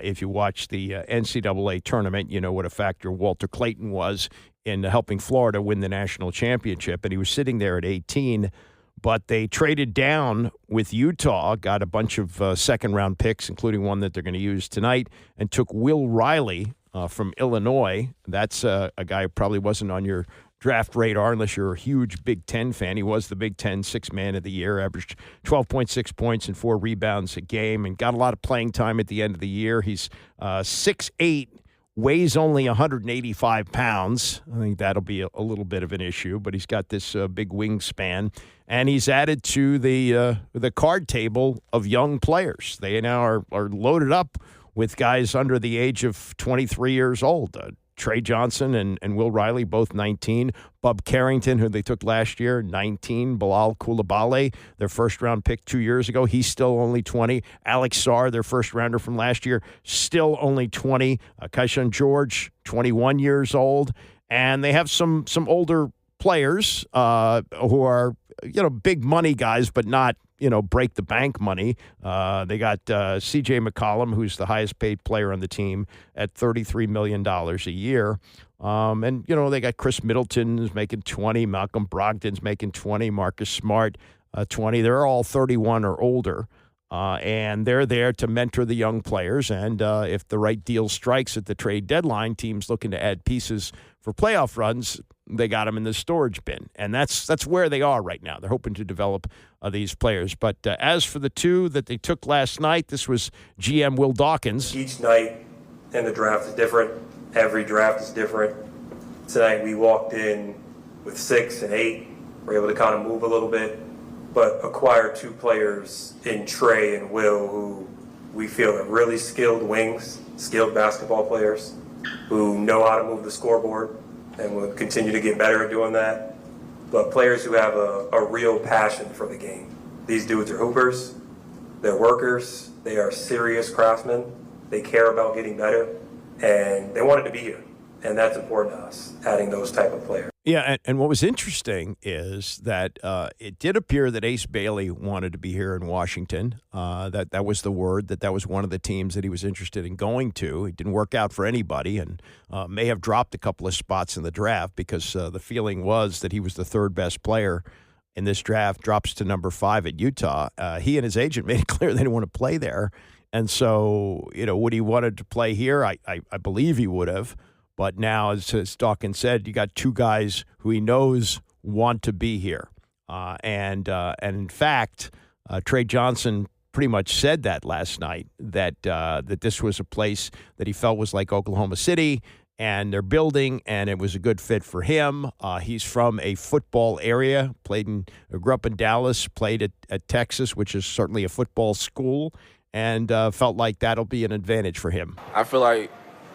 If you watch the NCAA tournament, you know what a factor Walter Clayton was in helping Florida win the national championship, and he was sitting there at 18. But they traded down with Utah, got a bunch of second-round picks, including one that they're going to use tonight, and took Will Riley from Illinois. That's a guy who probably wasn't on your draft radar unless you're a huge Big Ten fan. He was the Big Ten Sixth Man of the Year, averaged 12.6 points and 4 rebounds a game, and got a lot of playing time at the end of the year. He's 6'8", weighs only 185 pounds. I think that'll be a little bit of an issue, but he's got this big wingspan, and he's added to the card table of young players. They now are loaded up with guys under the age of 23 years old. Tre Johnson and Will Riley, both 19. Bub Carrington, who they took last year, 19. Bilal Coulibaly, their first-round pick 2 years ago, he's still only 20. Alex Sarr, their first-rounder from last year, still only 20. Kaishan George, 21 years old. And they have some older players who are, big money guys, but not, break the bank money. They got C.J. McCollum, who's the highest paid player on the team at $33 million a year. And, they got Chris Middleton who's making 20, Malcolm Brogdon's making 20, Marcus Smart 20. They're all 31 or older. And they're there to mentor the young players. And if the right deal strikes at the trade deadline, teams looking to add pieces for playoff runs, they got them in the storage bin. And that's where they are right now. They're hoping to develop these players. But as for the two that they took last night, this was GM Will Dawkins. Each night in the draft is different. Every draft is different. Tonight we walked in with 6 and 8. We're able to kind of move a little bit, but acquire 2 players in Tre and Will who we feel are really skilled wings, skilled basketball players who know how to move the scoreboard and will continue to get better at doing that, but players who have a real passion for the game. These dudes are hoopers, they're workers, they are serious craftsmen, they care about getting better, and they wanted to be here. And that's important to us, adding those type of players. Yeah, and what was interesting is that it did appear that Ace Bailey wanted to be here in Washington. That was the word, that was one of the teams that he was interested in going to. It didn't work out for anybody and may have dropped a couple of spots in the draft because the feeling was that he was the third best player in this draft, drops to number 5 at Utah. He and his agent made it clear they didn't want to play there. And so, would he wanted to play here? I believe he would have. But now, as Dawkins said, you got 2 guys who he knows want to be here. And in fact, Tre Johnson pretty much said that last night, that this was a place that he felt was like Oklahoma City, and they're building, and it was a good fit for him. He's from a football area, grew up in Dallas, played at Texas, which is certainly a football school, and felt like that'll be an advantage for him. I feel like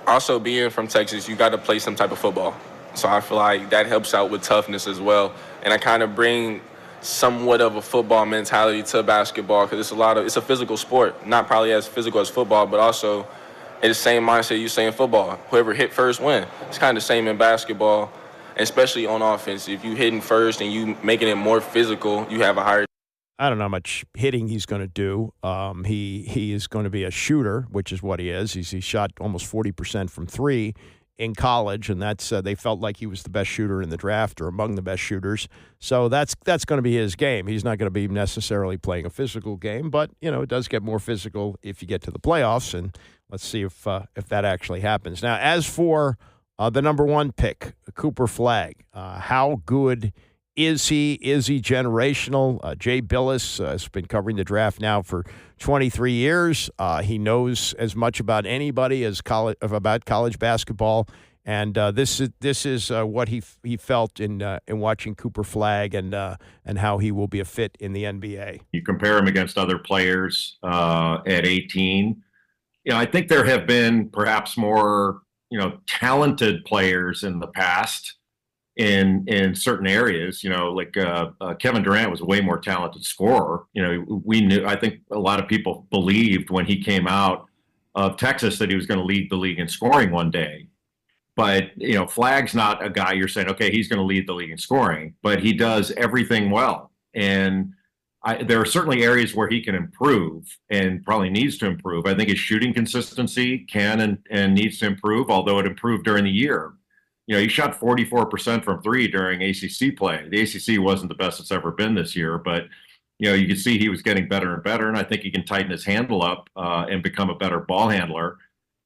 also being from Texas, you got to play some type of football. So I feel like that helps out with toughness as well. And I kind of bring somewhat of a football mentality to basketball because it's a physical sport, not probably as physical as football, but also in the same mindset you say in football. Whoever hit first win. It's kind of the same in basketball, especially on offense. If you hitting first and you making it more physical, you have a higher. I don't know how much hitting he's going to do. He is going to be a shooter, which is what he is. He shot almost 40% from 3 in college, and that's they felt like he was the best shooter in the draft or among the best shooters. So that's going to be his game. He's not going to be necessarily playing a physical game, but it does get more physical if you get to the playoffs, and let's see if that actually happens. Now, as for the number 1 pick, Cooper Flagg. How good is he? Is he generational? Jay Billis has been covering the draft now for 23 years. He knows as much about anybody as about college basketball. And this is what he felt in watching Cooper Flagg and how he will be a fit in the NBA. You compare him against other players at 18. I think there have been perhaps more talented players in the past in certain areas. Like Kevin Durant was a way more talented scorer. We knew. I think a lot of people believed when he came out of Texas that he was going to lead the league in scoring one day. But, Flagg's not a guy you're saying, okay, he's going to lead the league in scoring, but he does everything well. And there are certainly areas where he can improve and probably needs to improve. I think his shooting consistency can and needs to improve, although it improved during the year. He shot 44% from 3 during ACC play. The ACC wasn't the best it's ever been this year, but, you can see he was getting better and better. And I think he can tighten his handle up and become a better ball handler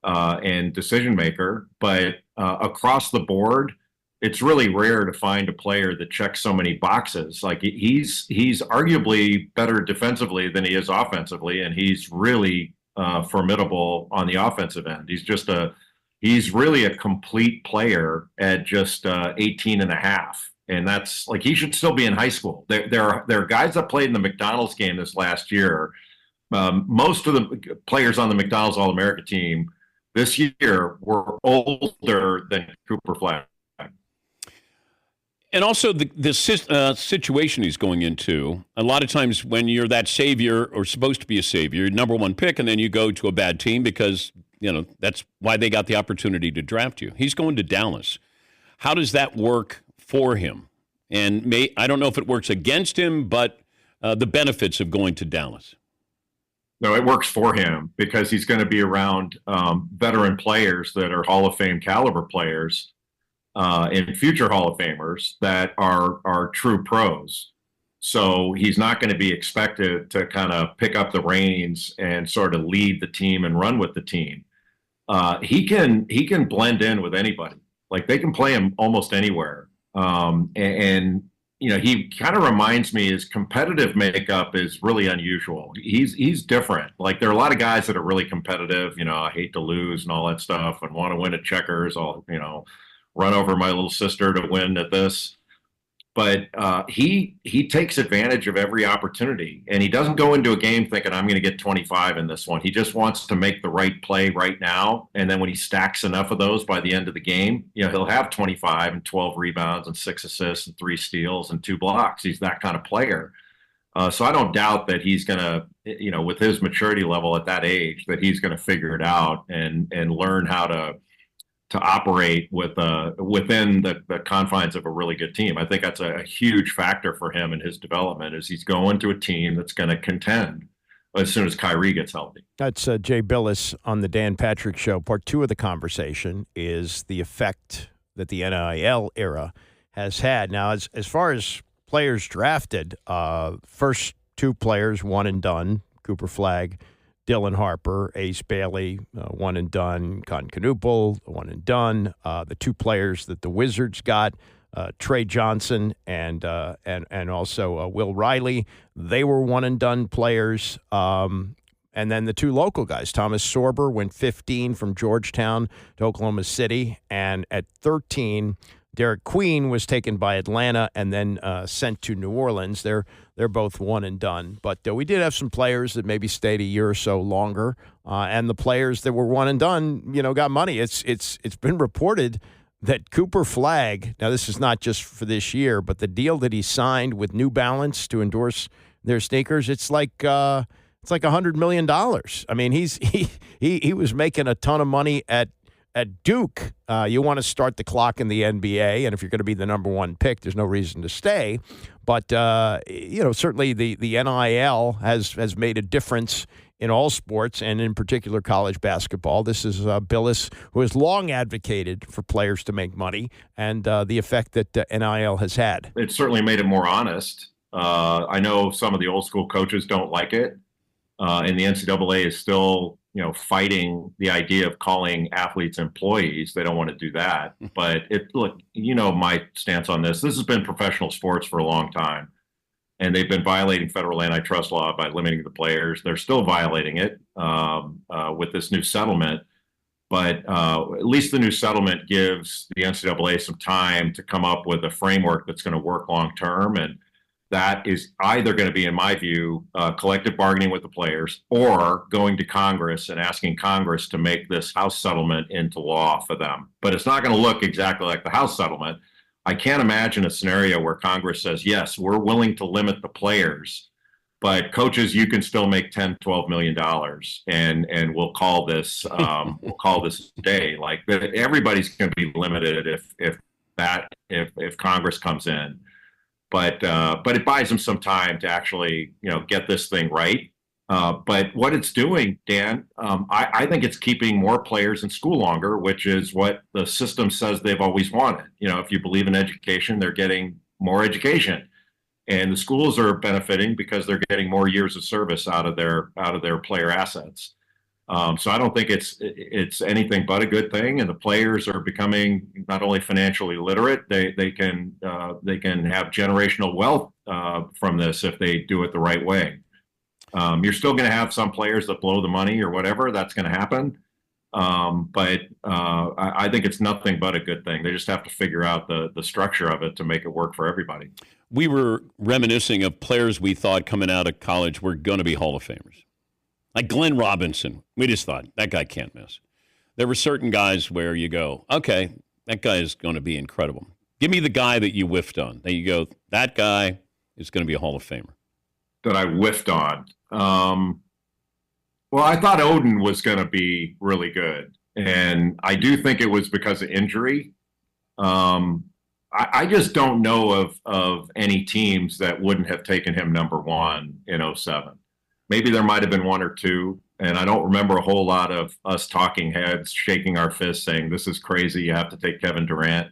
and decision maker. But across the board, it's really rare to find a player that checks so many boxes. Like he's arguably better defensively than he is offensively, and he's really formidable on the offensive end. He's really a complete player at just 18 and a half. And that's like, he should still be in high school. There are guys that played in the McDonald's game this last year. Most of the players on the McDonald's All-America team this year were older than Cooper Flagg. And also the situation he's going into, a lot of times when you're that savior or supposed to be a savior, number 1 pick, and then you go to a bad team because, that's why they got the opportunity to draft you. He's going to Dallas. How does that work for him? And I don't know if it works against him, but the benefits of going to Dallas. No, it works for him because he's going to be around veteran players that are Hall of Fame caliber players and future Hall of Famers that are true pros. So he's not going to be expected to kind of pick up the reins and sort of lead the team and run with the team. He can blend in with anybody. Like they can play him almost anywhere. He kind of reminds me, his competitive makeup is really unusual. He's different. Like there are a lot of guys that are really competitive, I hate to lose and all that stuff and want to win at checkers. I'll, run over my little sister to win at this. But he takes advantage of every opportunity, and he doesn't go into a game thinking I'm going to get 25 in this one. He just wants to make the right play right now. And then when he stacks enough of those by the end of the game, he'll have 25 and 12 rebounds and 6 assists and 3 steals and 2 blocks. He's that kind of player. So I don't doubt that he's going to, with his maturity level at that age, that he's going to figure it out and learn how to operate within the confines of a really good team. I think that's a huge factor for him in his development, is he's going to a team that's going to contend as soon as Kyrie gets healthy. That's Jay Billis on the Dan Patrick Show. Part 2 of the conversation is the effect that the NIL era has had. Now, as far as players drafted, first 2 players, one and done, Cooper Flagg, Dylan Harper, Ace Bailey, one and done. Con Canoopel, one and done. The 2 players that the Wizards got, Tre Johnson and also Will Riley, they were one and done players. And then the 2 local guys, Thomas Sorber went 15 from Georgetown to Oklahoma City, and at 13, Derek Queen was taken by Atlanta and then sent to New Orleans. They're both one and done. But we did have some players that maybe stayed a year or so longer, and the players that were one and done, got money. It's been reported that Cooper Flagg, now this is not just for this year, but the deal that he signed with New Balance to endorse their sneakers, it's like $100 million. I mean, he was making a ton of money at Duke. You want to start the clock in the NBA, and if you're going to be the number 1 pick, there's no reason to stay. But certainly the NIL has made a difference in all sports, and in particular college basketball. This is Billis, who has long advocated for players to make money, and the effect that NIL has had. It certainly made it more honest. I know some of the old school coaches don't like it, and the NCAA is still fighting the idea of calling athletes employees. They don't want to do that. But look, my stance on this. This has been professional sports for a long time, and they've been violating federal antitrust law by limiting the players. They're still violating it with this new settlement. But at least the new settlement gives the NCAA some time to come up with a framework that's going to work long term. And that is either going to be, in my view, collective bargaining with the players or going to Congress and asking Congress to make this House settlement into law for them. But it's not going to look exactly like the House settlement. I can't imagine a scenario where Congress says, yes, we're willing to limit the players, but coaches, you can still make $10, $12 million, and we'll call this day. Like everybody's going to be limited if Congress comes in. But it buys them some time to actually, get this thing right. But what it's doing, Dan, I think it's keeping more players in school longer, which is what the system says they've always wanted. If you believe in education, they're getting more education, and the schools are benefiting because they're getting more years of service out of their player assets. So I don't think it's anything but a good thing, and the players are becoming not only financially literate, they can have generational wealth from this if they do it the right way. You're still going to have some players that blow the money or whatever. That's going to happen, but I think it's nothing but a good thing. They just have to figure out the structure of it to make it work for everybody. We were reminiscing of players we thought coming out of college were going to be Hall of Famers. Like Glenn Robinson, we just thought, that guy can't miss. There were certain guys where you go, okay, that guy is going to be incredible. Give me the guy that you whiffed on. That you go, that guy is going to be a Hall of Famer. That I whiffed on. Well, I thought Oden was going to be really good. And I do think it was because of injury. I just don't know of any teams that wouldn't have taken him number one in 2007. Maybe there might have been one or two, and I don't remember a whole lot of us talking heads, shaking our fists, saying, this is crazy, you have to take Kevin Durant.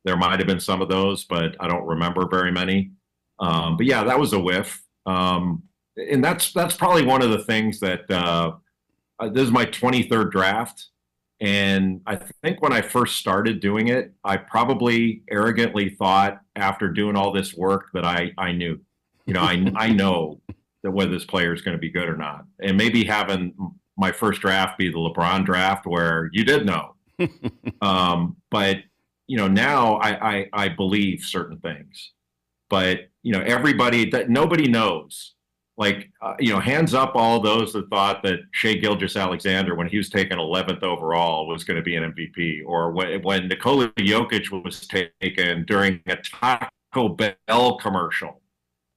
There might have been some of those, but I don't remember very many. But yeah, that was a whiff. And that's probably one of the things that this is my 23rd draft. And I think when I first started doing it, I probably arrogantly thought after doing all this work that I knew, I know that whether this player is going to be good or not. And maybe having my first draft be the LeBron draft where you did know. But, now I believe certain things. But, nobody knows. Like, hands up all those that thought that Shai Gilgeous-Alexander, when he was taken 11th overall, was going to be an MVP. Or when Nikola Jokic was taken during a Taco Bell commercial.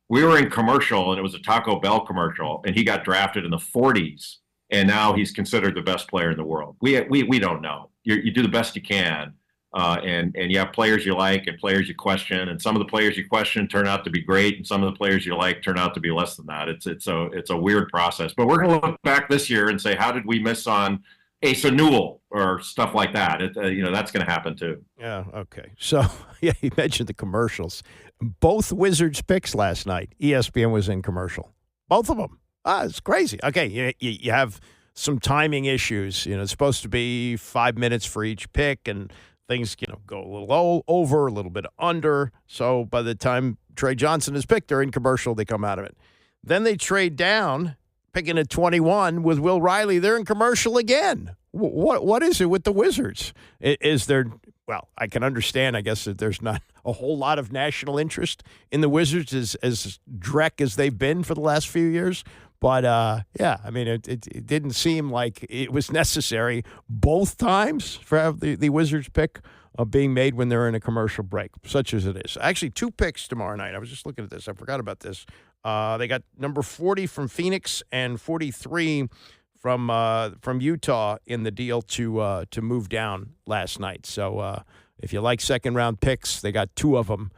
We were in commercial, and it was a Taco Bell commercial, and he got drafted in the 40s, and now he's considered the best player in the world. We don't know. You do the best you can, and you have players you like and players you question, and some of the players you question turn out to be great, and some of the players you like turn out to be less than that. It's a weird process. But we're going to look back this year and say, how did we miss on Asa Newell or stuff like that? That's going to happen too. Yeah, okay. So, yeah, you mentioned the commercials. Both Wizards picks last night, ESPN was in commercial. Both of them. It's crazy. Okay, you have some timing issues. It's supposed to be 5 minutes for each pick, and things go a little over, a little bit under. So by the time Tre Johnson is picked, they're in commercial. They come out of it. Then they trade down, picking at 21 with Will Riley. They're in commercial again. What is it with the Wizards? Is there... Well, I can understand, I guess, that there's not a whole lot of national interest in the Wizards as dreck as they've been for the last few years. But, yeah, I mean, it didn't seem like it was necessary both times for the Wizards pick being made when they're in a commercial break, such as it is. Actually, 2 picks tomorrow night. I was just looking at this. I forgot about this. They got number 40 from Phoenix and 43 from Utah in the deal to move down last night. So if you like second-round picks, they got 2 of them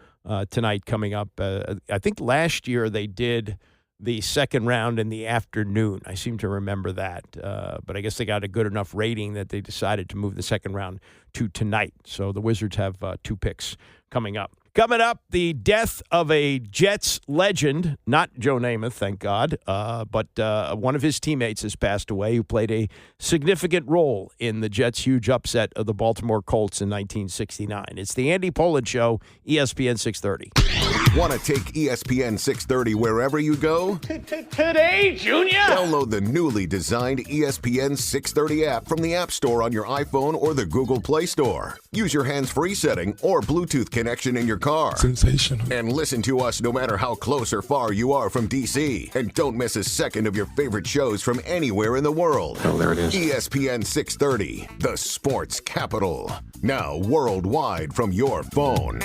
tonight coming up. I think last year they did the second round in the afternoon. I seem to remember that. But I guess they got a good enough rating that they decided to move the second round to tonight. So the Wizards have 2 picks coming up. Coming up, the death of a Jets legend, not Joe Namath, thank God, but one of his teammates has passed away who played a significant role in the Jets' huge upset of the Baltimore Colts in 1969. It's the Andy Pollin Show, ESPN 630. Want to take ESPN 630 wherever you go? Today, Junior! Download the newly designed ESPN 630 app from the App Store on your iPhone or the Google Play Store. Use your hands-free setting or Bluetooth connection in your car. Sensational. And listen to us no matter how close or far you are from D.C. And don't miss a second of your favorite shows from anywhere in the world. Oh, there it is. ESPN 630, the sports capital. Now worldwide from your phone.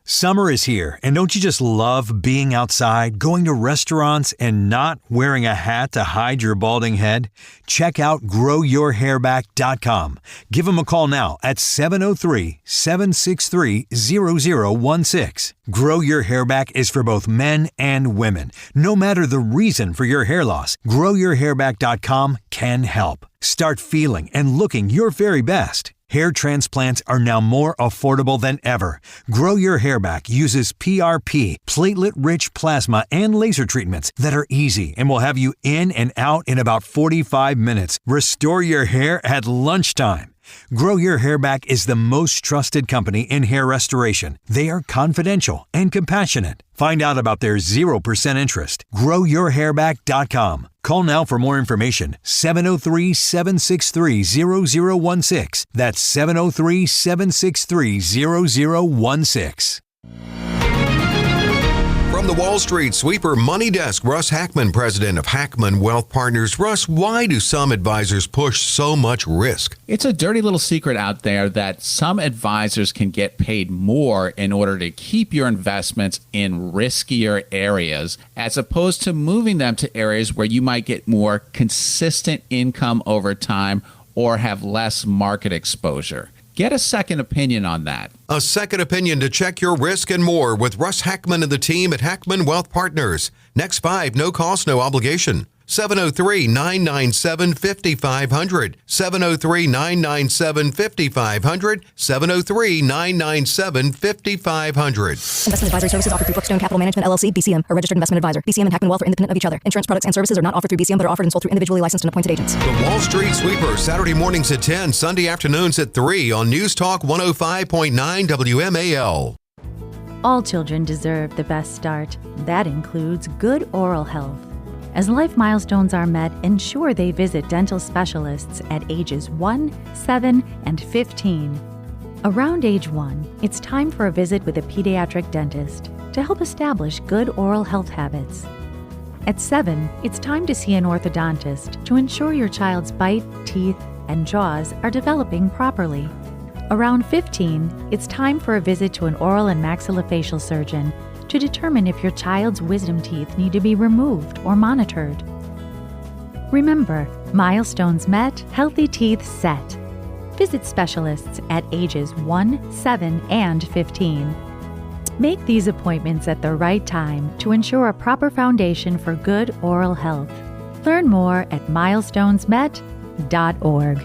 Summer is here, and don't you just love being outside, going to restaurants, and not wearing a hat to hide your balding head? Check out GrowYourHairBack.com. Give them a call now at 703-763-0016. Grow Your Hair Back is for both men and women. No matter the reason for your hair loss, GrowYourHairBack.com can help. Start feeling and looking your very best. Hair transplants are now more affordable than ever. Grow Your Hair Back uses PRP, platelet-rich plasma, and laser treatments that are easy and will have you in and out in about 45 minutes. Restore your hair at lunchtime. Grow Your Hair Back is the most trusted company in hair restoration. They are confidential and compassionate. Find out about their 0% interest. GrowYourHairBack.com. Call now for more information. 703-763-0016. That's 703-763-0016. From the Wall Street Sweeper Money Desk, Russ Hackman, president of Hackman Wealth Partners. Russ, why do some advisors push so much risk? It's a dirty little secret out there that some advisors can get paid more in order to keep your investments in riskier areas, as opposed to moving them to areas where you might get more consistent income over time or have less market exposure. Get a second opinion on that. A second opinion to check your risk and more with Russ Hackman and the team at Hackman Wealth Partners. Next 5, no cost, no obligation. 703-997-5500. 703-997-5500. 703-997-5500. Investment advisory services offered through Brookstone Capital Management, LLC, BCM, a registered investment advisor. BCM and Hackman Wealth are independent of each other. Insurance products and services are not offered through BCM, but are offered and sold through individually licensed and appointed agents. The Wall Street Sweeper, Saturday mornings at 10, Sunday afternoons at 3 on News Talk 105.9 WMAL. All children deserve the best start. That includes good oral health. As life milestones are met, ensure they visit dental specialists at ages 1, 7, and 15. Around age 1, it's time for a visit with a pediatric dentist to help establish good oral health habits. At 7, it's time to see an orthodontist to ensure your child's bite, teeth, and jaws are developing properly. Around 15, it's time for a visit to an oral and maxillofacial surgeon to determine if your child's wisdom teeth need to be removed or monitored. Remember, milestones met, healthy teeth set. Visit specialists at ages 1, 7, and 15. Make these appointments at the right time to ensure a proper foundation for good oral health. Learn more at milestonesmet.org.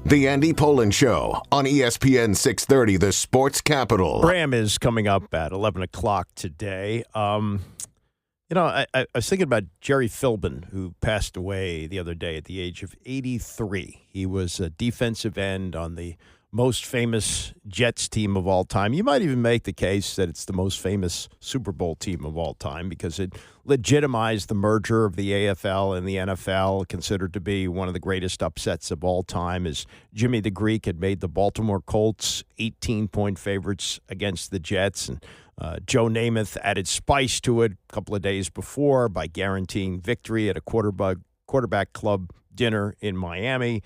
The Andy Pollin Show on ESPN 630, the sports capital. Graham is coming up at 11 o'clock today. I was thinking about Jerry Philbin, who passed away the other day at the age of 83. He was a defensive end on the most famous Jets team of all time. You might even make the case that it's the most famous Super Bowl team of all time because it legitimized the merger of the AFL and the NFL, considered to be one of the greatest upsets of all time, as Jimmy the Greek had made the Baltimore Colts 18-point favorites against the Jets. And Joe Namath added spice to it a couple of days before by guaranteeing victory at a quarterback club dinner in Miami.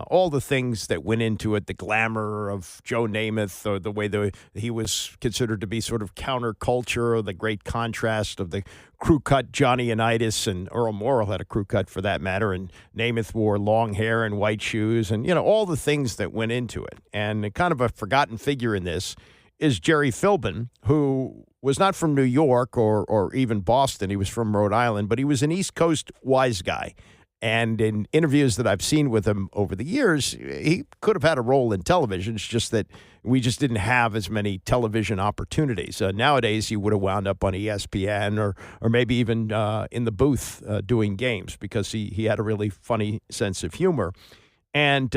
All the things that went into it, the glamour of Joe Namath, or the way he was considered to be sort of counterculture, or the great contrast of the crew cut Johnny Unitas, and Earl Morrall had a crew cut for that matter, and Namath wore long hair and white shoes, and all the things that went into it. And kind of a forgotten figure in this is Jerry Philbin, who was not from New York or even Boston. He was from Rhode Island, but he was an East Coast wise guy. And in interviews that I've seen with him over the years, he could have had a role in television. It's just that we just didn't have as many television opportunities. Nowadays, he would have wound up on ESPN or maybe even in the booth doing games because he had a really funny sense of humor. And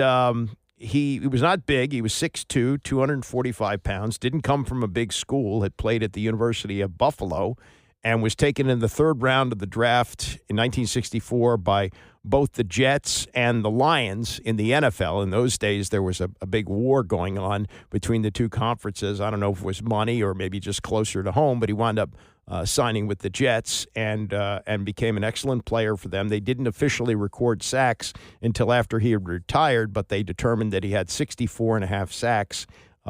he was not big. He was 6'2", 245 pounds, didn't come from a big school, had played at the University of Buffalo, and was taken in the third round of the draft in 1964 by both the Jets and the Lions in the NFL. In those days, there was a big war going on between the two conferences. I don't know if it was money or maybe just closer to home, but he wound up signing with the Jets and became an excellent player for them. They didn't officially record sacks until after he had retired, but they determined that he had 64.5 sacks.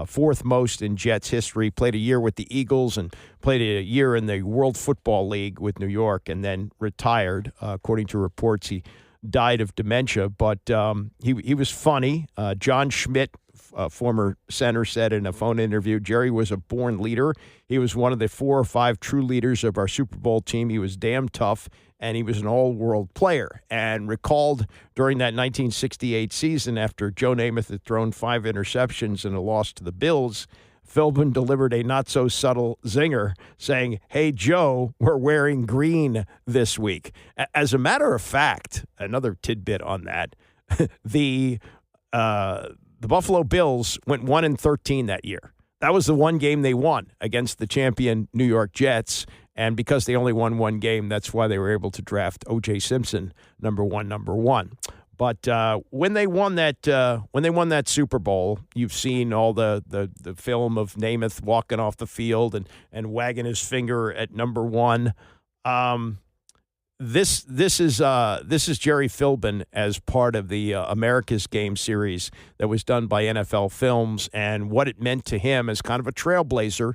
Fourth most in Jets history, played a year with the Eagles and played a year in the World Football League with New York and then retired. According to reports, he died of dementia, but he was funny. John Schmidt, former center, said in a phone interview, Jerry was a born leader. He was one of the 4 or 5 true leaders of our Super Bowl team. He was damn tough, and he was an all-world player. And recalled during that 1968 season, after Joe Namath had thrown 5 interceptions in a loss to the Bills, Philbin delivered a not-so-subtle zinger saying, "Hey, Joe, we're wearing green this week." As a matter of fact, another tidbit on that, the Buffalo Bills went 1-13 that year. That was the one game they won against the champion New York Jets. And because they only won one game, that's why they were able to draft O.J. Simpson, number one. But when they won that Super Bowl, you've seen all the film of Namath walking off the field and wagging his finger at number 1. This is Jerry Philbin as part of the America's Game series that was done by NFL Films, and what it meant to him as kind of a trailblazer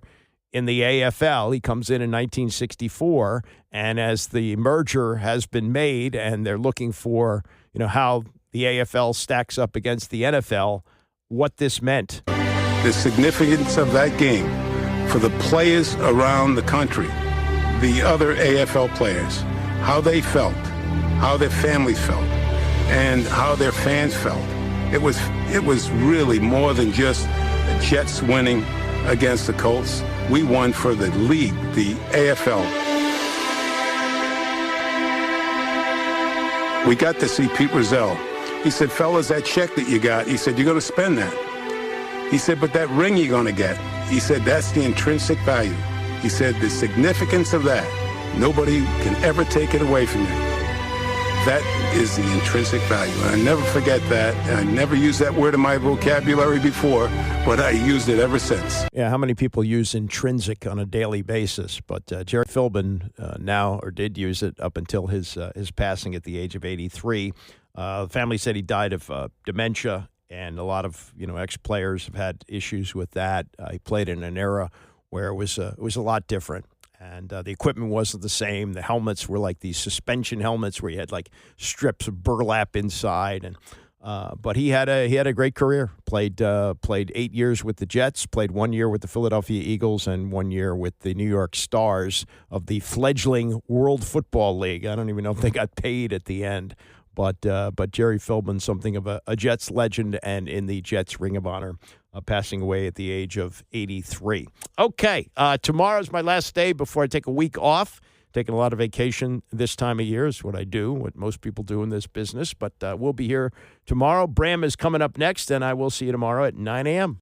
in the AFL. He comes in 1964, and as the merger has been made and they're looking for, how the AFL stacks up against the NFL, what this meant. The significance of that game for the players around the country, the other AFL players, how they felt, how their families felt, and how their fans felt. It was really more than just the Jets winning against the Colts. We won for the league, the AFL. We got to see Pete Rozelle. He said, "Fellas, that check that you got," he said, "you're going to spend that." He said, "But that ring you're going to get," he said, "that's the intrinsic value." He said, "The significance of that, nobody can ever take it away from you. That is the intrinsic value." And I never forget that. And I never used that word in my vocabulary before, but I used it ever since. Yeah, how many people use intrinsic on a daily basis? But Jerry Philbin did use it up until his passing at the age of 83. The family said he died of dementia, and a lot of ex-players have had issues with that. He played in an era where it was a lot different. And the equipment wasn't the same. The helmets were like these suspension helmets where you had like strips of burlap inside. And but he had a great career. Played 8 years with the Jets. Played 1 year with the Philadelphia Eagles and 1 year with the New York Stars of the fledgling World Football League. I don't even know if they got paid at the end. But Jerry Philbin, something of a Jets legend and in the Jets Ring of Honor. Passing away at the age of 83. Okay, tomorrow's my last day before I take a week off. Taking a lot of vacation this time of year is what I do, what most people do in this business. But we'll be here tomorrow. Bram is coming up next, and I will see you tomorrow at 9 a.m.